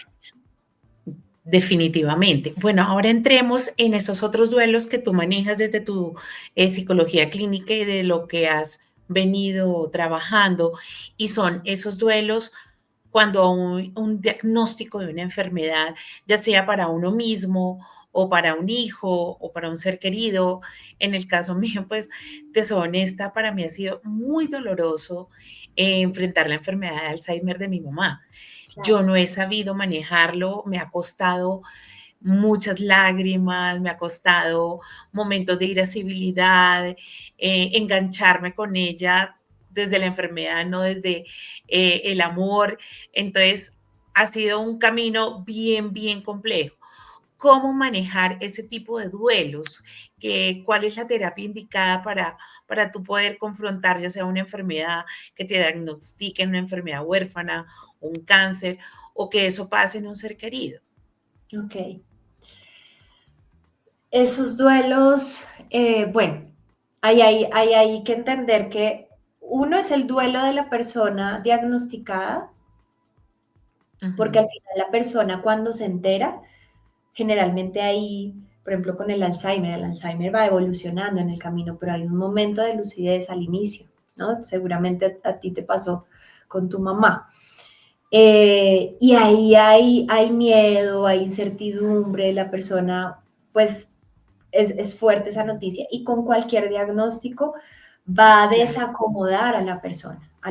Definitivamente. Bueno, ahora entremos en esos otros duelos que tú manejas desde tu psicología clínica y de lo que has venido trabajando, y son esos duelos cuando un diagnóstico de una enfermedad, ya sea para uno mismo o para un hijo o para un ser querido. En el caso mío, pues, te soy honesta, para mí ha sido muy doloroso enfrentar la enfermedad de Alzheimer de mi mamá. Yo Claro. no he sabido manejarlo, me ha costado muchas lágrimas, me ha costado momentos de irascibilidad, engancharme con ella desde la enfermedad, no desde el amor. Entonces, ha sido un camino bien, bien complejo. ¿Cómo manejar ese tipo de duelos? ¿Cuál es la terapia indicada para tú poder confrontar, ya sea una enfermedad, que te diagnostiquen una enfermedad huérfana, un cáncer, o que eso pase en un ser querido? Ok. Esos duelos, bueno, hay que entender que uno es el duelo de la persona diagnosticada, porque al Ujú. final la persona cuando se entera, generalmente ahí, por ejemplo, con el Alzheimer va evolucionando en el camino, pero hay un momento de lucidez al inicio, ¿no? Seguramente a ti te pasó con tu mamá. Y ahí hay miedo, hay incertidumbre, la persona, pues es fuerte esa noticia y con cualquier diagnóstico va a Claro. desacomodar a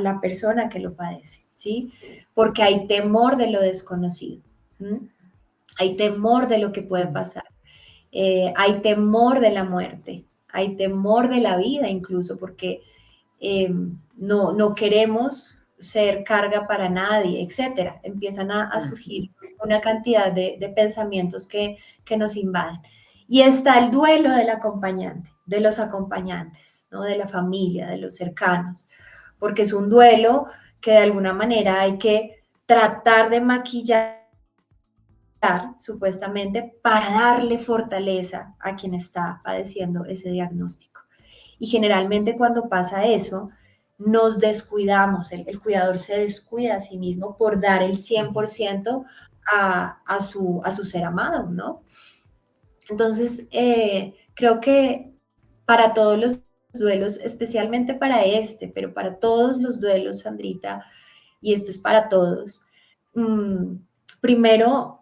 la persona que lo padece, ¿sí? Porque hay temor de lo desconocido, ¿m? Hay temor de lo que puede Mm. pasar, hay temor de la muerte, hay temor de la vida incluso, porque no queremos ser carga para nadie, etcétera. Empiezan a Ujú. surgir una cantidad de pensamientos que nos invaden. Y está el duelo del acompañante, de los acompañantes, ¿no? De la familia, de los cercanos, porque es un duelo que de alguna manera hay que tratar de maquillar supuestamente para darle fortaleza a quien está padeciendo ese diagnóstico. Y generalmente cuando pasa eso, nos descuidamos, el cuidador se descuida a sí mismo por dar el 100% a su ser amado, ¿no? Entonces, creo que para todos los duelos, especialmente para este, pero para todos los duelos, Sandrita, y esto es para todos, mmm, primero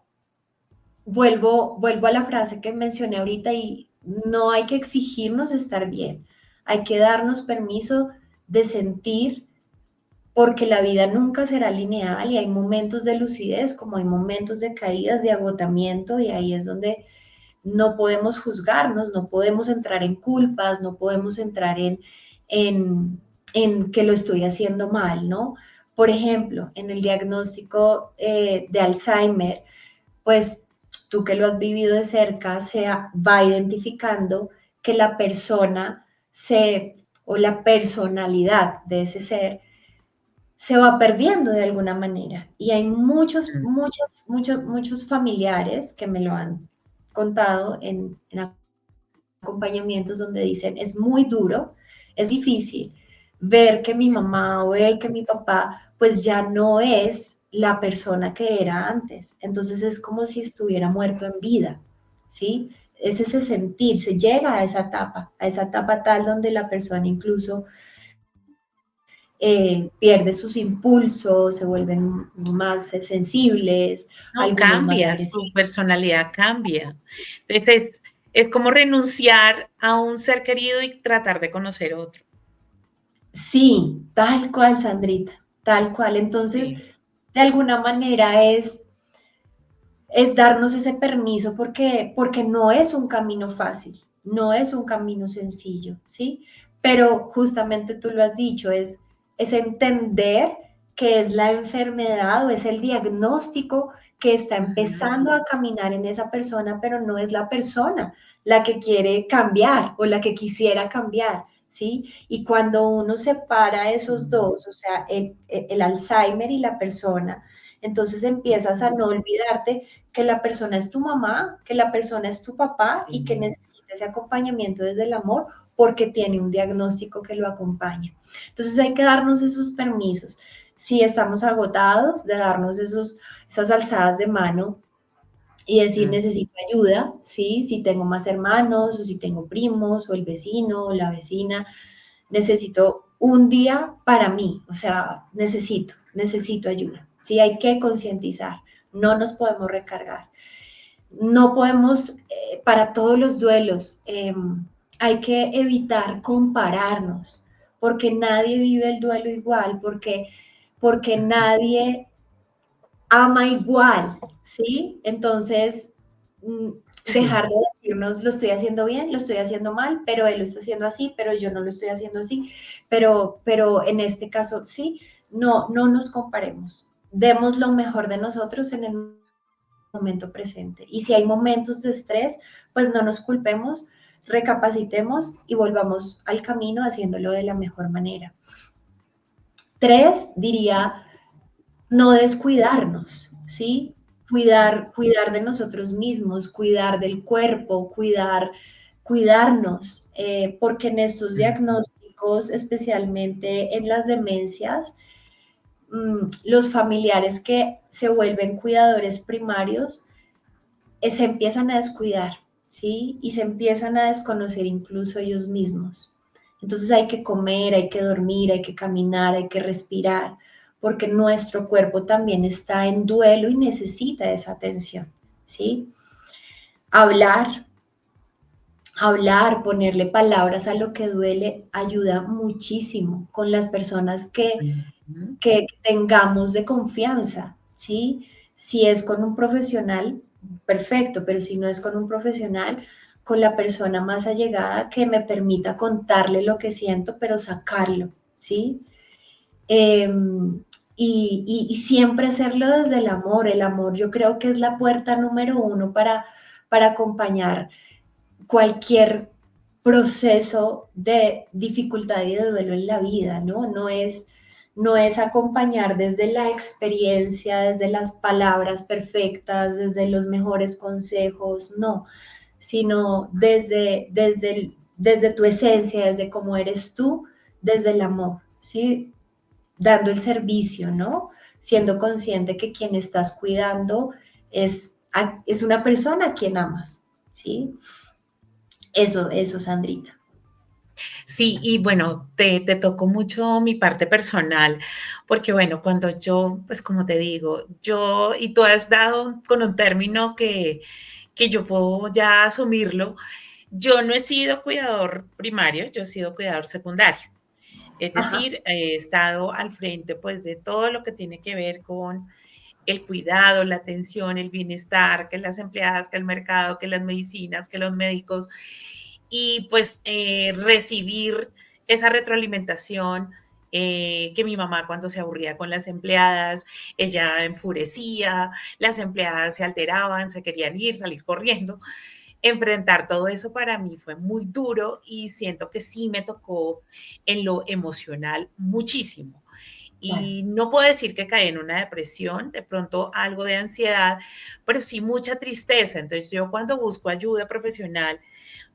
vuelvo a la frase que mencioné ahorita y no hay que exigirnos estar bien, hay que darnos permiso de sentir porque la vida nunca será lineal y hay momentos de lucidez como hay momentos de caídas, de agotamiento y ahí es donde no podemos juzgarnos, no podemos entrar en culpas, no podemos entrar en, en que lo estoy haciendo mal, ¿no? Por ejemplo, en el diagnóstico de Alzheimer, pues tú que lo has vivido de cerca, se va identificando que la persona o la personalidad de ese ser se va perdiendo de alguna manera. Y hay Mm. muchos familiares que me lo han contado en acompañamientos donde dicen, es muy duro, es difícil ver que mi mamá o ver que mi papá pues ya no es la persona que era antes. Entonces es como si estuviera muerto en vida, ¿sí? Es ese sentir, se llega a esa etapa tal donde la persona incluso pierde sus impulsos, se vuelven más sensibles, No, algunos más cambia, su agresivos. personalidad cambia. Entonces, es como renunciar a un ser querido y tratar de conocer otro. Sí, tal cual, Sandrita, tal cual. Entonces, Sí. de alguna manera es darnos ese permiso porque no es un camino fácil, no es un camino sencillo, ¿sí? Pero justamente tú lo has dicho, es entender que es la enfermedad o es el diagnóstico que está Ujú. empezando a caminar en esa persona, pero no es la persona la que quiere cambiar o la que quisiera cambiar, ¿sí? Y cuando uno separa esos Sí. dos, o sea, el Alzheimer y la persona, entonces empiezas a Ujú. no olvidarte que la persona es tu mamá, que la persona es tu papá y que Sí. necesita ese acompañamiento desde el amor porque tiene un diagnóstico que lo acompaña. Entonces hay que darnos esos permisos. Si estamos agotados, de darnos esas alzadas de mano y decir Mm. necesito ayuda, ¿sí? Si tengo más hermanos o si tengo primos o el vecino o la vecina, necesito un día para mí, o sea, necesito ayuda. Sí, hay que concientizar, no nos podemos recargar. No podemos, para todos los duelos, hay que evitar compararnos, porque nadie vive el duelo igual, porque nadie ama igual, ¿sí? Entonces, mm, dejar Sí. de decirnos, lo estoy haciendo bien, lo estoy haciendo mal, pero él lo está haciendo así, pero yo no lo estoy haciendo así, pero en este caso, sí, no nos comparemos. Demos lo mejor de nosotros en el momento presente. Y si hay momentos de estrés, pues no nos culpemos, recapacitemos y volvamos al camino haciéndolo de la mejor manera. Tres, diría, no descuidarnos, ¿sí? Cuidar de nosotros mismos, cuidar del cuerpo, cuidarnos, porque en estos Ujú. diagnósticos, especialmente en las demencias, los familiares que se vuelven cuidadores primarios se empiezan a descuidar, ¿sí? Y se empiezan a desconocer incluso ellos mismos. Entonces hay que comer, hay que dormir, hay que caminar, hay que respirar, porque nuestro cuerpo también está en duelo y necesita esa atención, ¿sí? Hablar, hablar, ponerle palabras a lo que duele ayuda muchísimo con las personas Ujú. que tengamos de confianza, ¿sí? Si es con un profesional, perfecto, pero si no es con un profesional, con la persona más allegada que me permita contarle lo que siento, pero sacarlo, ¿sí? Y siempre hacerlo desde el amor. El amor yo creo que es la puerta número uno para acompañar cualquier proceso de dificultad y de duelo en la vida, ¿no? No es acompañar desde la experiencia, desde las palabras perfectas, desde los mejores consejos, no, sino desde tu esencia, desde cómo eres tú, desde el amor, ¿sí? Dando el servicio, ¿no? Siendo consciente que quien estás cuidando es una persona a quien amas, ¿sí? Eso, Sandrita. Sí, y bueno, te tocó mucho mi parte personal, porque bueno, cuando yo, pues como te digo, yo, y tú has dado con un término que yo puedo ya asumirlo, yo no he sido cuidador primario, yo he sido cuidador secundario. Es Ajá. decir, he estado al frente pues de todo lo que tiene que ver con el cuidado, la atención, el bienestar, que las empleadas, que el mercado, que las medicinas, que los médicos, y pues recibir esa retroalimentación que mi mamá cuando se aburría con las empleadas, ella enfurecía, las empleadas se alteraban, se querían ir, salir corriendo. Enfrentar todo eso para mí fue muy duro y siento que sí me tocó en lo emocional muchísimo. Claro. y no puedo decir que caí en una depresión, de pronto algo de ansiedad, pero sí mucha tristeza. Entonces yo cuando busco ayuda profesional,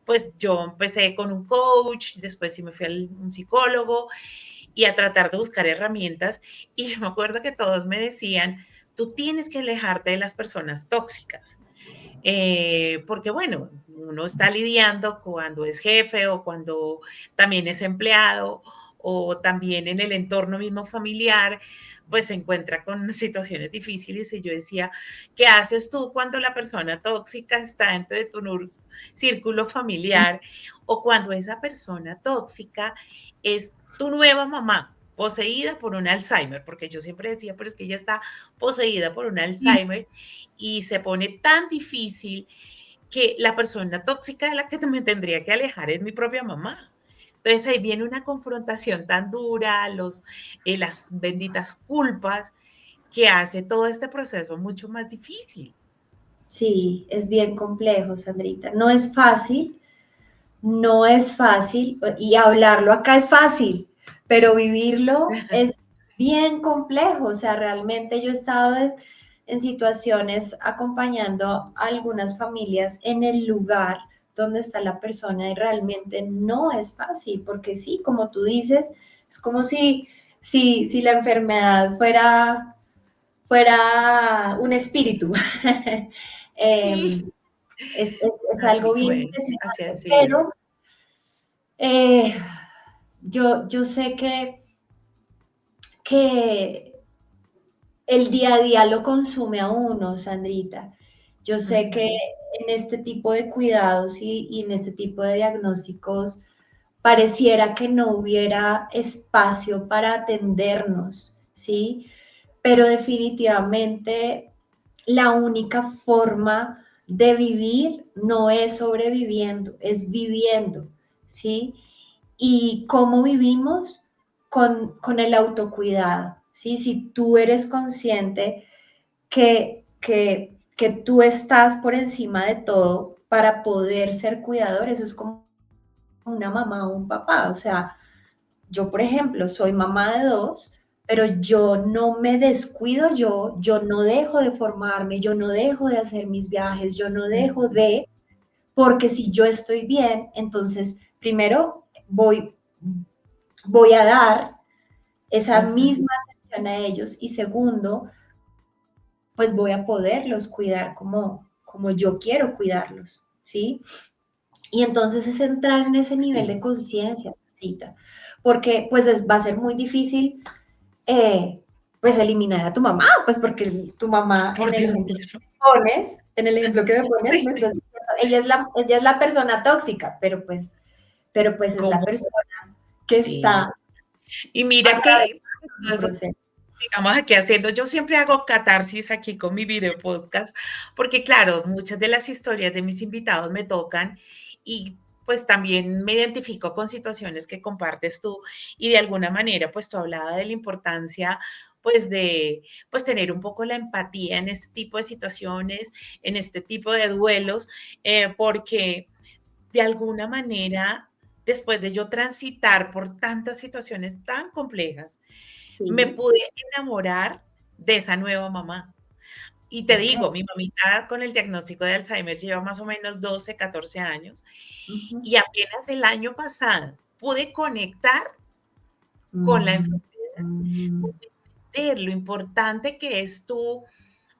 pues yo empecé con un coach, después sí me fui a un psicólogo y a tratar de buscar herramientas. Y yo me acuerdo que todos me decían, tú tienes que alejarte de las personas tóxicas. Porque bueno, uno está lidiando cuando es jefe o cuando también es empleado o también en el entorno mismo familiar, pues se encuentra con situaciones difíciles y yo decía, ¿qué haces tú cuando la persona tóxica está dentro de tu círculo familiar o cuando esa persona tóxica es tu nueva mamá? Poseída por un Alzheimer, porque yo siempre decía, pero es que ella está poseída por un Sí, Alzheimer y se pone tan difícil que la persona tóxica de la que me tendría que alejar es mi propia mamá. Entonces ahí viene una confrontación tan dura, las benditas culpas que hace todo este proceso mucho más difícil. sí, es bien complejo, Sandrita. No es fácil, no es fácil, y hablarlo acá es fácil, pero vivirlo es bien complejo. O sea, realmente yo he estado en situaciones acompañando a algunas familias en el lugar donde está la persona y realmente no es fácil, porque sí, como tú dices, es como si la enfermedad fuera un espíritu. Sí, Em, es así algo bien fue, así ha impresionante, sido. pero eh, yo sé que el día a día lo consume a uno, Sandrita. Yo sé que Ujú. en este tipo de cuidados y en este tipo de diagnósticos pareciera que no hubiera espacio para atendernos, ¿sí? Pero definitivamente la única forma de vivir no es sobreviviendo, es viviendo, ¿sí? Y cómo vivimos con el autocuidado, ¿sí? Si tú eres consciente que tú estás por encima de todo para poder ser cuidador, eso es como una mamá o un papá, o sea, yo, por ejemplo, soy mamá de dos, pero yo no me descuido yo no dejo de formarme, yo no dejo de hacer mis viajes, yo no dejo Ujú. de, porque si yo estoy bien, entonces primero voy a dar esa Ujú. misma atención a ellos y segundo, pues voy a poderlos cuidar como yo quiero cuidarlos, ¿sí? Y entonces es entrar en ese nivel de Sí, conciencia, Rita, porque pues va a ser muy difícil pues eliminar a tu mamá, pues porque tu mamá por Dios, claro. en el ejemplo que me pones, Sí, me estás diciendo, ella es la persona tóxica, pero pues es la ¿cómo? persona que Sí. está Y mira que atravesando su proceso. digamos, aquí haciendo, yo siempre hago catarsis aquí con mi video podcast, porque claro, muchas de las historias de mis invitados me tocan y pues también me identifico con situaciones que compartes tú y de alguna manera pues tú hablabas de la importancia pues de pues tener un poco la empatía en este tipo de situaciones, en este tipo de duelos, porque de alguna manera, después de yo transitar por tantas situaciones tan complejas, me Sí, pude enamorar de esa nueva mamá. Y te ok. digo, mi mamita con el diagnóstico de Alzheimer lleva más o menos 12, 14 años Ujú. y apenas el año pasado pude conectar con la Mm, enfermedad, mm, pude entender lo importante que es tú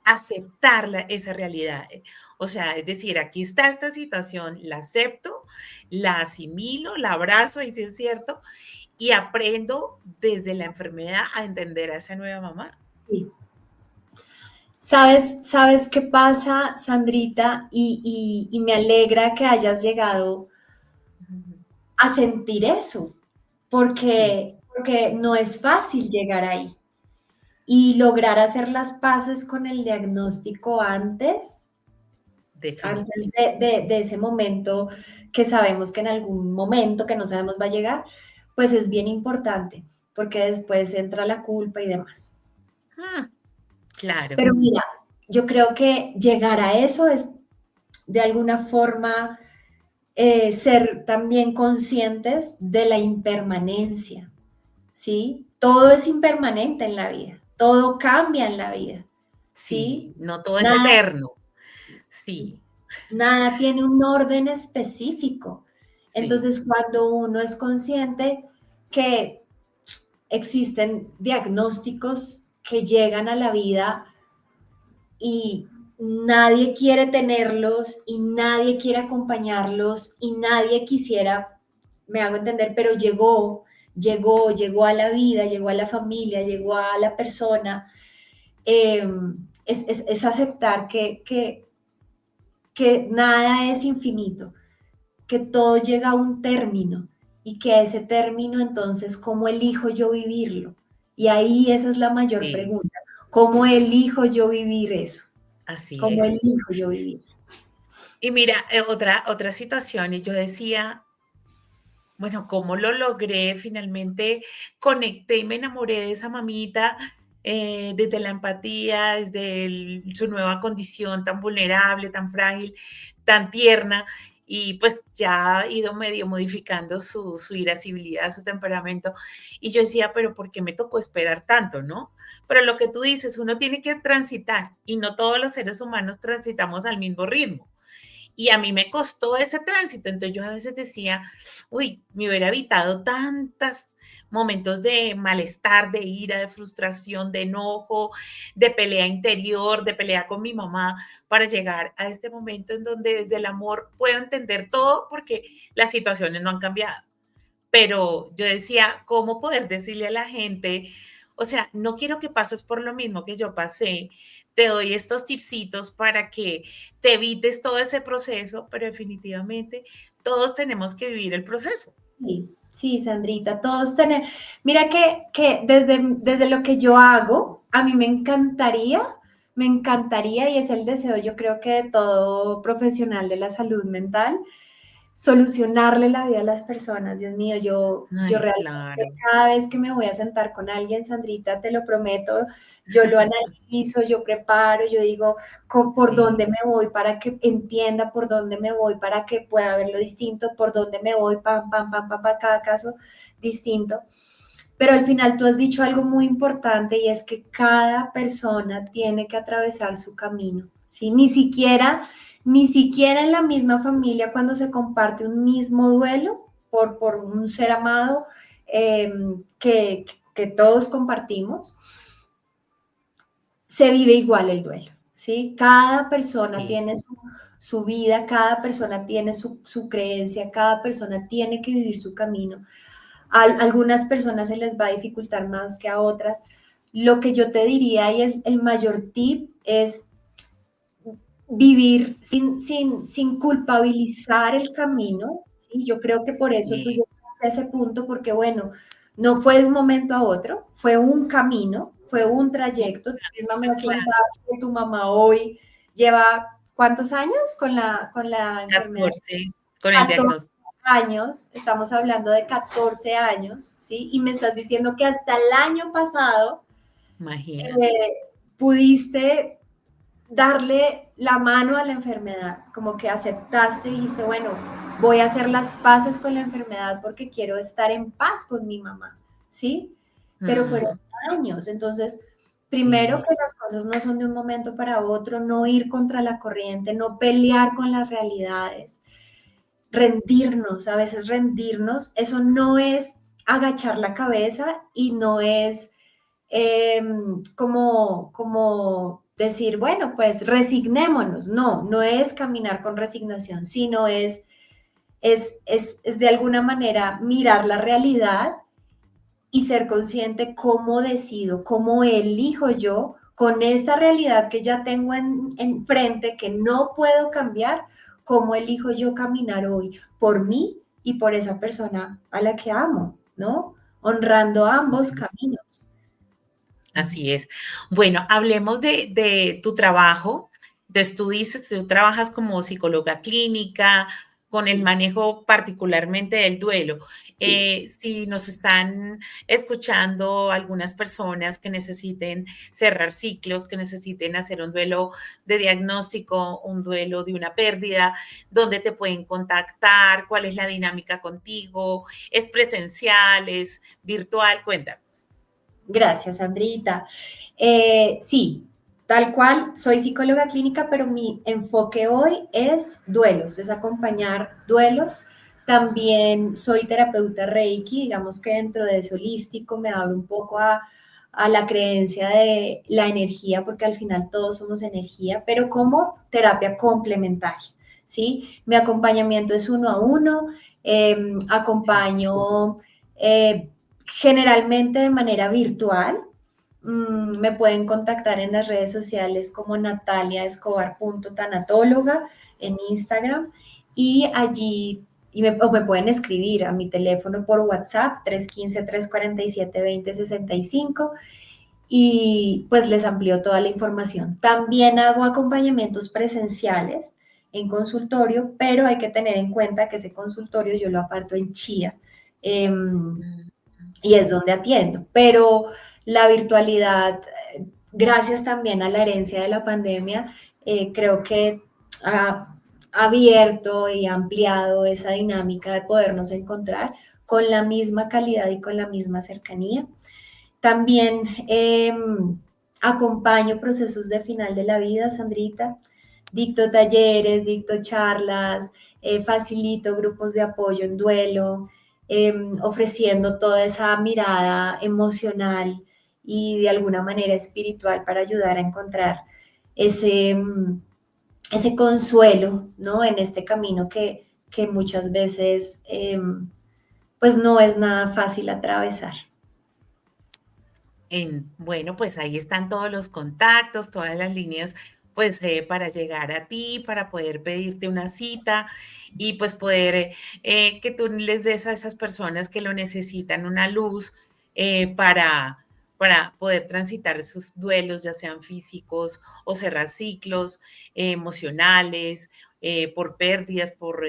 aceptar esa realidad. O sea, es decir, aquí está esta situación, la acepto, la asimilo, la abrazo, y si es cierto, y aprendo desde la enfermedad a entender a esa nueva mamá. sí. ¿Sabes qué pasa, Sandrita? Y me alegra que hayas llegado Ujú. a sentir eso, Sí, porque no es fácil llegar ahí. Y lograr hacer las paces con el diagnóstico antes definitivo. de ese momento que sabemos que en algún momento que no sabemos va a llegar, pues es bien importante, porque después entra la culpa y demás. Ah, claro, Pero mira, yo creo que llegar a eso es de alguna forma ser también conscientes de la impermanencia, ¿sí? Todo es impermanente en la vida, todo cambia en la vida, ¿sí? Sí, no todo es Nada, eterno. Sí, nada tiene un orden específico. sí, Entonces, cuando uno es consciente que existen diagnósticos que llegan a la vida y nadie quiere tenerlos y nadie quiere acompañarlos y nadie quisiera, me hago entender, pero llegó a la vida, llegó a la familia, llegó a la persona. eh, es aceptar que nada es infinito, que todo llega a un término y que ese término entonces, ¿cómo elijo yo vivirlo? Y ahí esa es la mayor sí, pregunta. ¿Cómo elijo yo vivir eso? así ¿Cómo es. elijo yo vivir? Y mira, otra situación, y yo decía, bueno, ¿cómo lo logré? Finalmente conecté y me enamoré de esa mamita, desde la empatía, desde su nueva condición tan vulnerable, tan frágil, tan tierna, y pues ya ha ido medio modificando su irascibilidad, su temperamento. Y yo decía, pero ¿por qué me tocó esperar tanto, no? Pero lo que tú dices, uno tiene que transitar y no todos los seres humanos transitamos al mismo ritmo. Y a mí me costó ese tránsito. Entonces yo a veces decía, uy, me hubiera evitado tantos momentos de malestar, de ira, de frustración, de enojo, de pelea interior, de pelea con mi mamá, para llegar a este momento en donde desde el amor puedo entender todo porque las situaciones no han cambiado. Pero yo decía, ¿cómo poder decirle a la gente? O sea, no quiero que pases por lo mismo que yo pasé. Te doy estos tipsitos para que te evites todo ese proceso, pero definitivamente todos tenemos que vivir el proceso. Sí, sí, Sandrita, todos tenemos. Mira que desde lo que yo hago, a mí me encantaría, y es el deseo, yo creo que de todo profesional de la salud mental, solucionarle la vida a las personas. Dios mío, yo Ay, realmente claro. cada vez que me voy a sentar con alguien, Sandrita, te lo prometo, yo lo analizo, yo preparo, yo digo por Sí, dónde me voy para que entienda por dónde me voy, para que pueda ver lo distinto, por dónde me voy, pam, pam, pam, pam, pam, cada caso distinto. Pero al final tú has dicho algo muy importante y es que cada persona tiene que atravesar su camino, ¿sí? Ni siquiera en la misma familia cuando se comparte un mismo duelo por un ser amado eh, que, que todos compartimos, se vive igual el duelo, ¿sí? Cada persona sí, tiene su vida, cada persona tiene su creencia, cada persona tiene que vivir su camino. A algunas personas se les va a dificultar más que a otras. Lo que yo te diría y el mayor tip es vivir sin culpabilizar el camino, ¿sí? Yo creo que por eso tú sí. llegaste a ese punto, porque bueno, no fue de un momento a otro, fue un camino, fue un Un trayecto. Tú misma me tránsito, has claro, contado que tu mamá hoy lleva, ¿cuántos años con la enfermedad? 14 con el 14 diagnóstico, años, estamos hablando de 14 años, ¿sí? Y me estás diciendo que hasta el año pasado imagínate. pudiste darle la mano a la enfermedad, como que aceptaste y dijiste, bueno, voy a hacer las paces con la enfermedad porque quiero estar en paz con mi mamá, ¿sí? Pero fueron Mm, años, entonces, primero sí, que las cosas no son de un momento para otro, no ir contra la corriente, no pelear con las realidades, rendirnos, a veces rendirnos, eso no es agachar la cabeza y no es como decir, bueno, pues resignémonos. No, no es caminar con resignación, sino es de alguna manera mirar la realidad y ser consciente cómo decido, cómo elijo yo con esta realidad que ya tengo enfrente, que no puedo cambiar, cómo elijo yo caminar hoy por mí y por esa persona a la que amo, ¿no? Honrando ambos sí. caminos. Así es. Bueno, hablemos de tu trabajo. Entonces, tú dices, tú trabajas como psicóloga clínica, con el manejo particularmente del duelo. Sí. Si nos están escuchando algunas personas que necesiten cerrar ciclos, que necesiten hacer un duelo de diagnóstico, un duelo de una pérdida, ¿dónde te pueden contactar? ¿Cuál es la dinámica contigo? ¿Es presencial? ¿Es virtual? Cuéntanos. Gracias, Andrita. Sí, tal cual, soy psicóloga clínica, pero mi enfoque hoy es duelos, es acompañar duelos. También soy terapeuta Reiki, digamos que dentro de ese holístico me abro un poco a la creencia de la energía, porque al final todos somos energía, pero como terapia complementaria, ¿sí? Mi acompañamiento es uno a uno, Sí. acompaño generalmente de manera virtual. Me pueden contactar en las redes sociales como nataliaescobar.tanatóloga en Instagram y allí o me pueden escribir a mi teléfono por WhatsApp 315-347-2065 y pues les amplío toda la información. También hago acompañamientos presenciales en consultorio, pero hay que tener en cuenta que ese consultorio yo lo aparto en Chía. em, Mm. y es donde atiendo. Pero la virtualidad, gracias también a la herencia de la pandemia, creo que ha abierto y ampliado esa dinámica de podernos encontrar con la misma calidad y con la misma cercanía. También acompaño procesos de final de la vida, Sandrita. Dicto talleres, dicto charlas, facilito grupos de apoyo en duelo, ofreciendo toda esa mirada emocional y de alguna manera espiritual para ayudar a encontrar ese, ese consuelo, ¿no? En este camino que muchas veces, pues no es nada fácil atravesar. Bueno, pues ahí están todos los contactos, todas las líneas, pues para llegar a ti, para poder pedirte una cita y pues poder que tú les des a esas personas que lo necesitan una luz para poder transitar esos duelos, ya sean físicos o cerrar ciclos emocionales, por pérdidas, por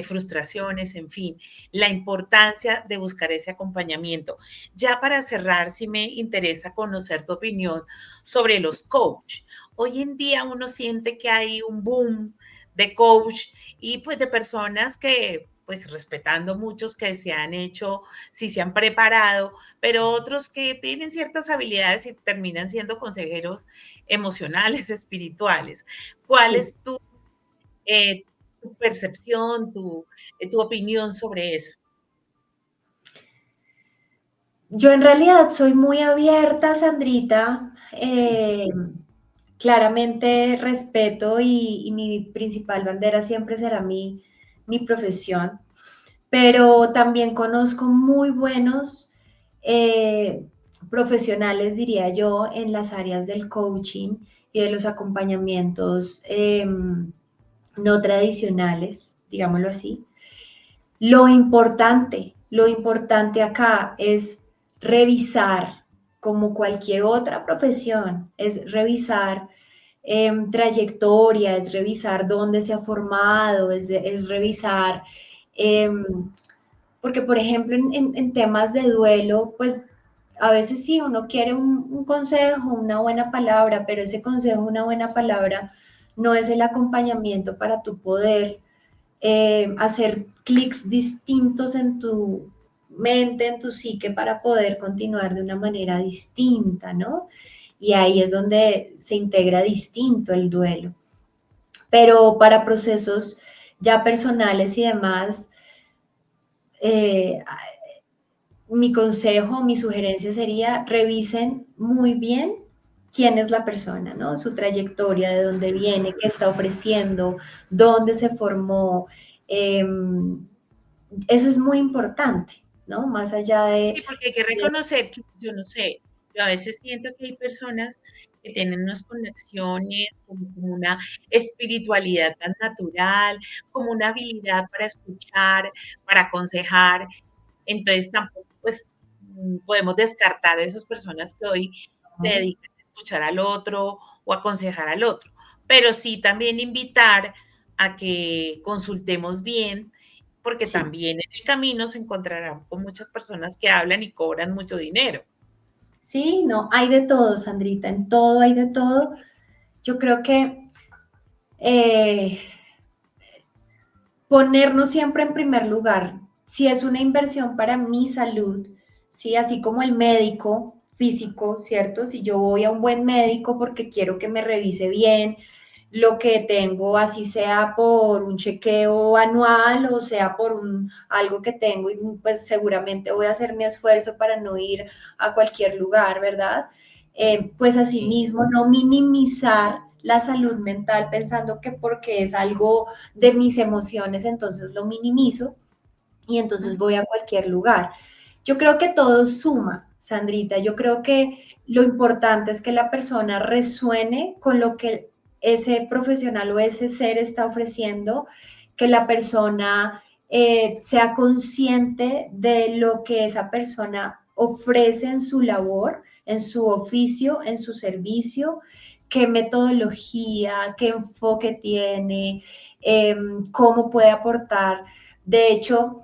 frustraciones, en fin, la importancia de buscar ese acompañamiento. Ya para cerrar, sí me interesa conocer tu opinión sobre los coach. Hoy en día uno siente que hay un boom de coach y pues de personas que pues respetando muchos que se han hecho, sí se han preparado, pero otros que tienen ciertas habilidades y terminan siendo consejeros emocionales, espirituales. ¿Cuál Sí. es tu percepción, tu opinión sobre eso? Yo en realidad soy muy abierta, Sandrita. Sí. Claramente respeto y mi principal bandera siempre será mi profesión, pero también conozco muy buenos profesionales, diría yo, en las áreas del coaching y de los acompañamientos no tradicionales, digámoslo así. Lo importante acá es revisar, como cualquier otra profesión, es revisar trayectoria, es revisar dónde se ha formado, es revisar, em, porque por ejemplo en temas de duelo, pues a veces sí, uno quiere un consejo, una buena palabra, pero ese consejo, una buena palabra, no es el acompañamiento para tu poder hacer clics distintos en tu mente, en tu psique, para poder continuar de una manera distinta, ¿no? Y ahí es donde se integra distinto el duelo. Pero para procesos ya personales y demás, eh, mi consejo, mi sugerencia sería revisen muy bien quién es la persona, ¿no? Su trayectoria, de dónde viene, qué está ofreciendo, dónde se formó. Eso es muy importante, ¿no? Más allá Sí, porque hay que reconocer que, yo no sé, yo a veces siento que hay personas que tienen unas conexiones, como una espiritualidad tan natural, como una habilidad para escuchar, para aconsejar. Entonces tampoco, pues, podemos descartar a esas personas que hoy se ¿no? dedican a escuchar al otro o aconsejar al otro. Pero sí también invitar a que consultemos bien, porque Sí, también en el camino se encontrarán con muchas personas que hablan y cobran mucho dinero. sí, no, hay de todo, Sandrita, en todo hay de todo. Yo creo que eh, ponernos siempre en primer lugar, si es una inversión para mi salud, ¿sí? Así como el médico físico, ¿cierto? Si yo voy a un buen médico porque quiero que me revise bien lo que tengo, así sea por un chequeo anual o sea por algo que tengo, y pues seguramente voy a hacer mi esfuerzo para no ir a cualquier lugar, ¿verdad? Pues Sí. asimismo, no minimizar la salud mental pensando que porque es algo de mis emociones, entonces lo minimizo y entonces voy a cualquier lugar. Yo creo que todo suma, Sandrita. Yo creo que lo importante es que la persona resuene con lo que ese profesional o ese ser está ofreciendo, que la persona sea consciente de lo que esa persona ofrece en su labor, en su oficio, en su servicio, qué metodología, qué enfoque tiene, cómo puede aportar. De hecho,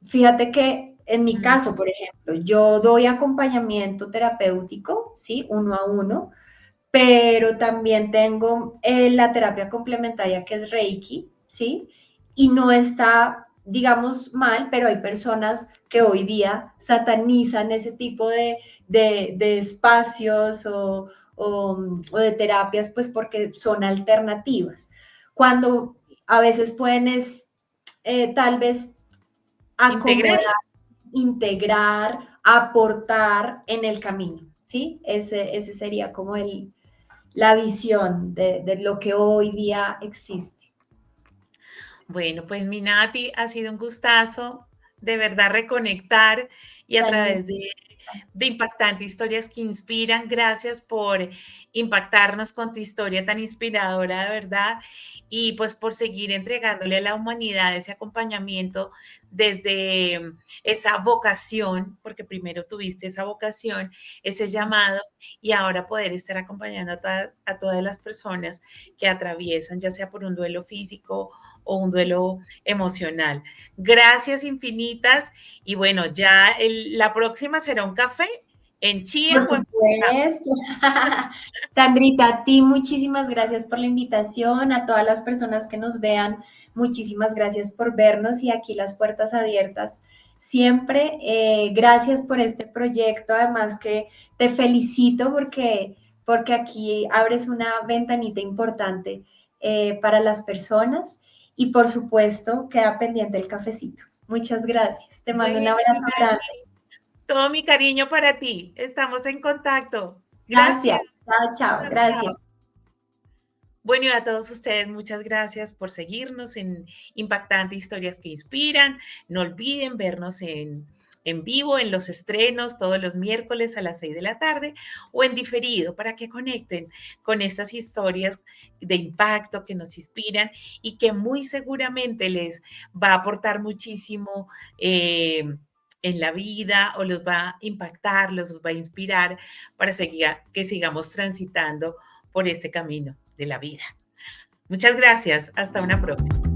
fíjate que en mi Mm, caso, por ejemplo, yo doy acompañamiento terapéutico, ¿sí? Uno a uno, pero también tengo la terapia complementaria que es Reiki, ¿sí? Y no está, digamos, mal, pero hay personas que hoy día satanizan ese tipo de espacios o de terapias, pues porque son alternativas. Cuando a veces pueden es, tal vez acomodar, integrarlas. integrar, aportar en el camino, ¿sí? Ese sería como la visión de lo que hoy día existe. Bueno, pues mi Nati, ha sido un gustazo de verdad reconectar y a Igualmente, través de impactantes historias que inspiran. Gracias por impactarnos con tu historia tan inspiradora, de verdad, y pues por seguir entregándole a la humanidad ese acompañamiento desde esa vocación, porque primero tuviste esa vocación, ese llamado, y ahora poder estar acompañando a todas las personas que atraviesan, ya sea por un duelo físico o un duelo emocional. Gracias infinitas y bueno, ya la próxima será un café en por Chía o en Bogotá. supuesto. Sandrita, a ti muchísimas gracias por la invitación, a todas las personas que nos vean, muchísimas gracias por vernos y aquí las puertas abiertas siempre. Gracias por este proyecto, además que te felicito porque aquí abres una ventanita importante para las personas y por supuesto queda pendiente el cafecito. Muchas gracias. Te mando un Bueno, abrazo mi grande. Nati, todo mi cariño para ti. Estamos en contacto. Gracias. Gracias. Chao, chao. Chao, Gracias. chao. Bueno, y a todos ustedes, muchas gracias por seguirnos en Impactante Historias que Inspiran. No olviden vernos en vivo, en los estrenos, todos los miércoles a las 6 de la tarde o en diferido para que conecten con estas historias de impacto que nos inspiran y que muy seguramente les va a aportar muchísimo. En la vida o los va a impactar, los va a inspirar para que sigamos transitando por este camino de la vida. Muchas gracias. Hasta una próxima.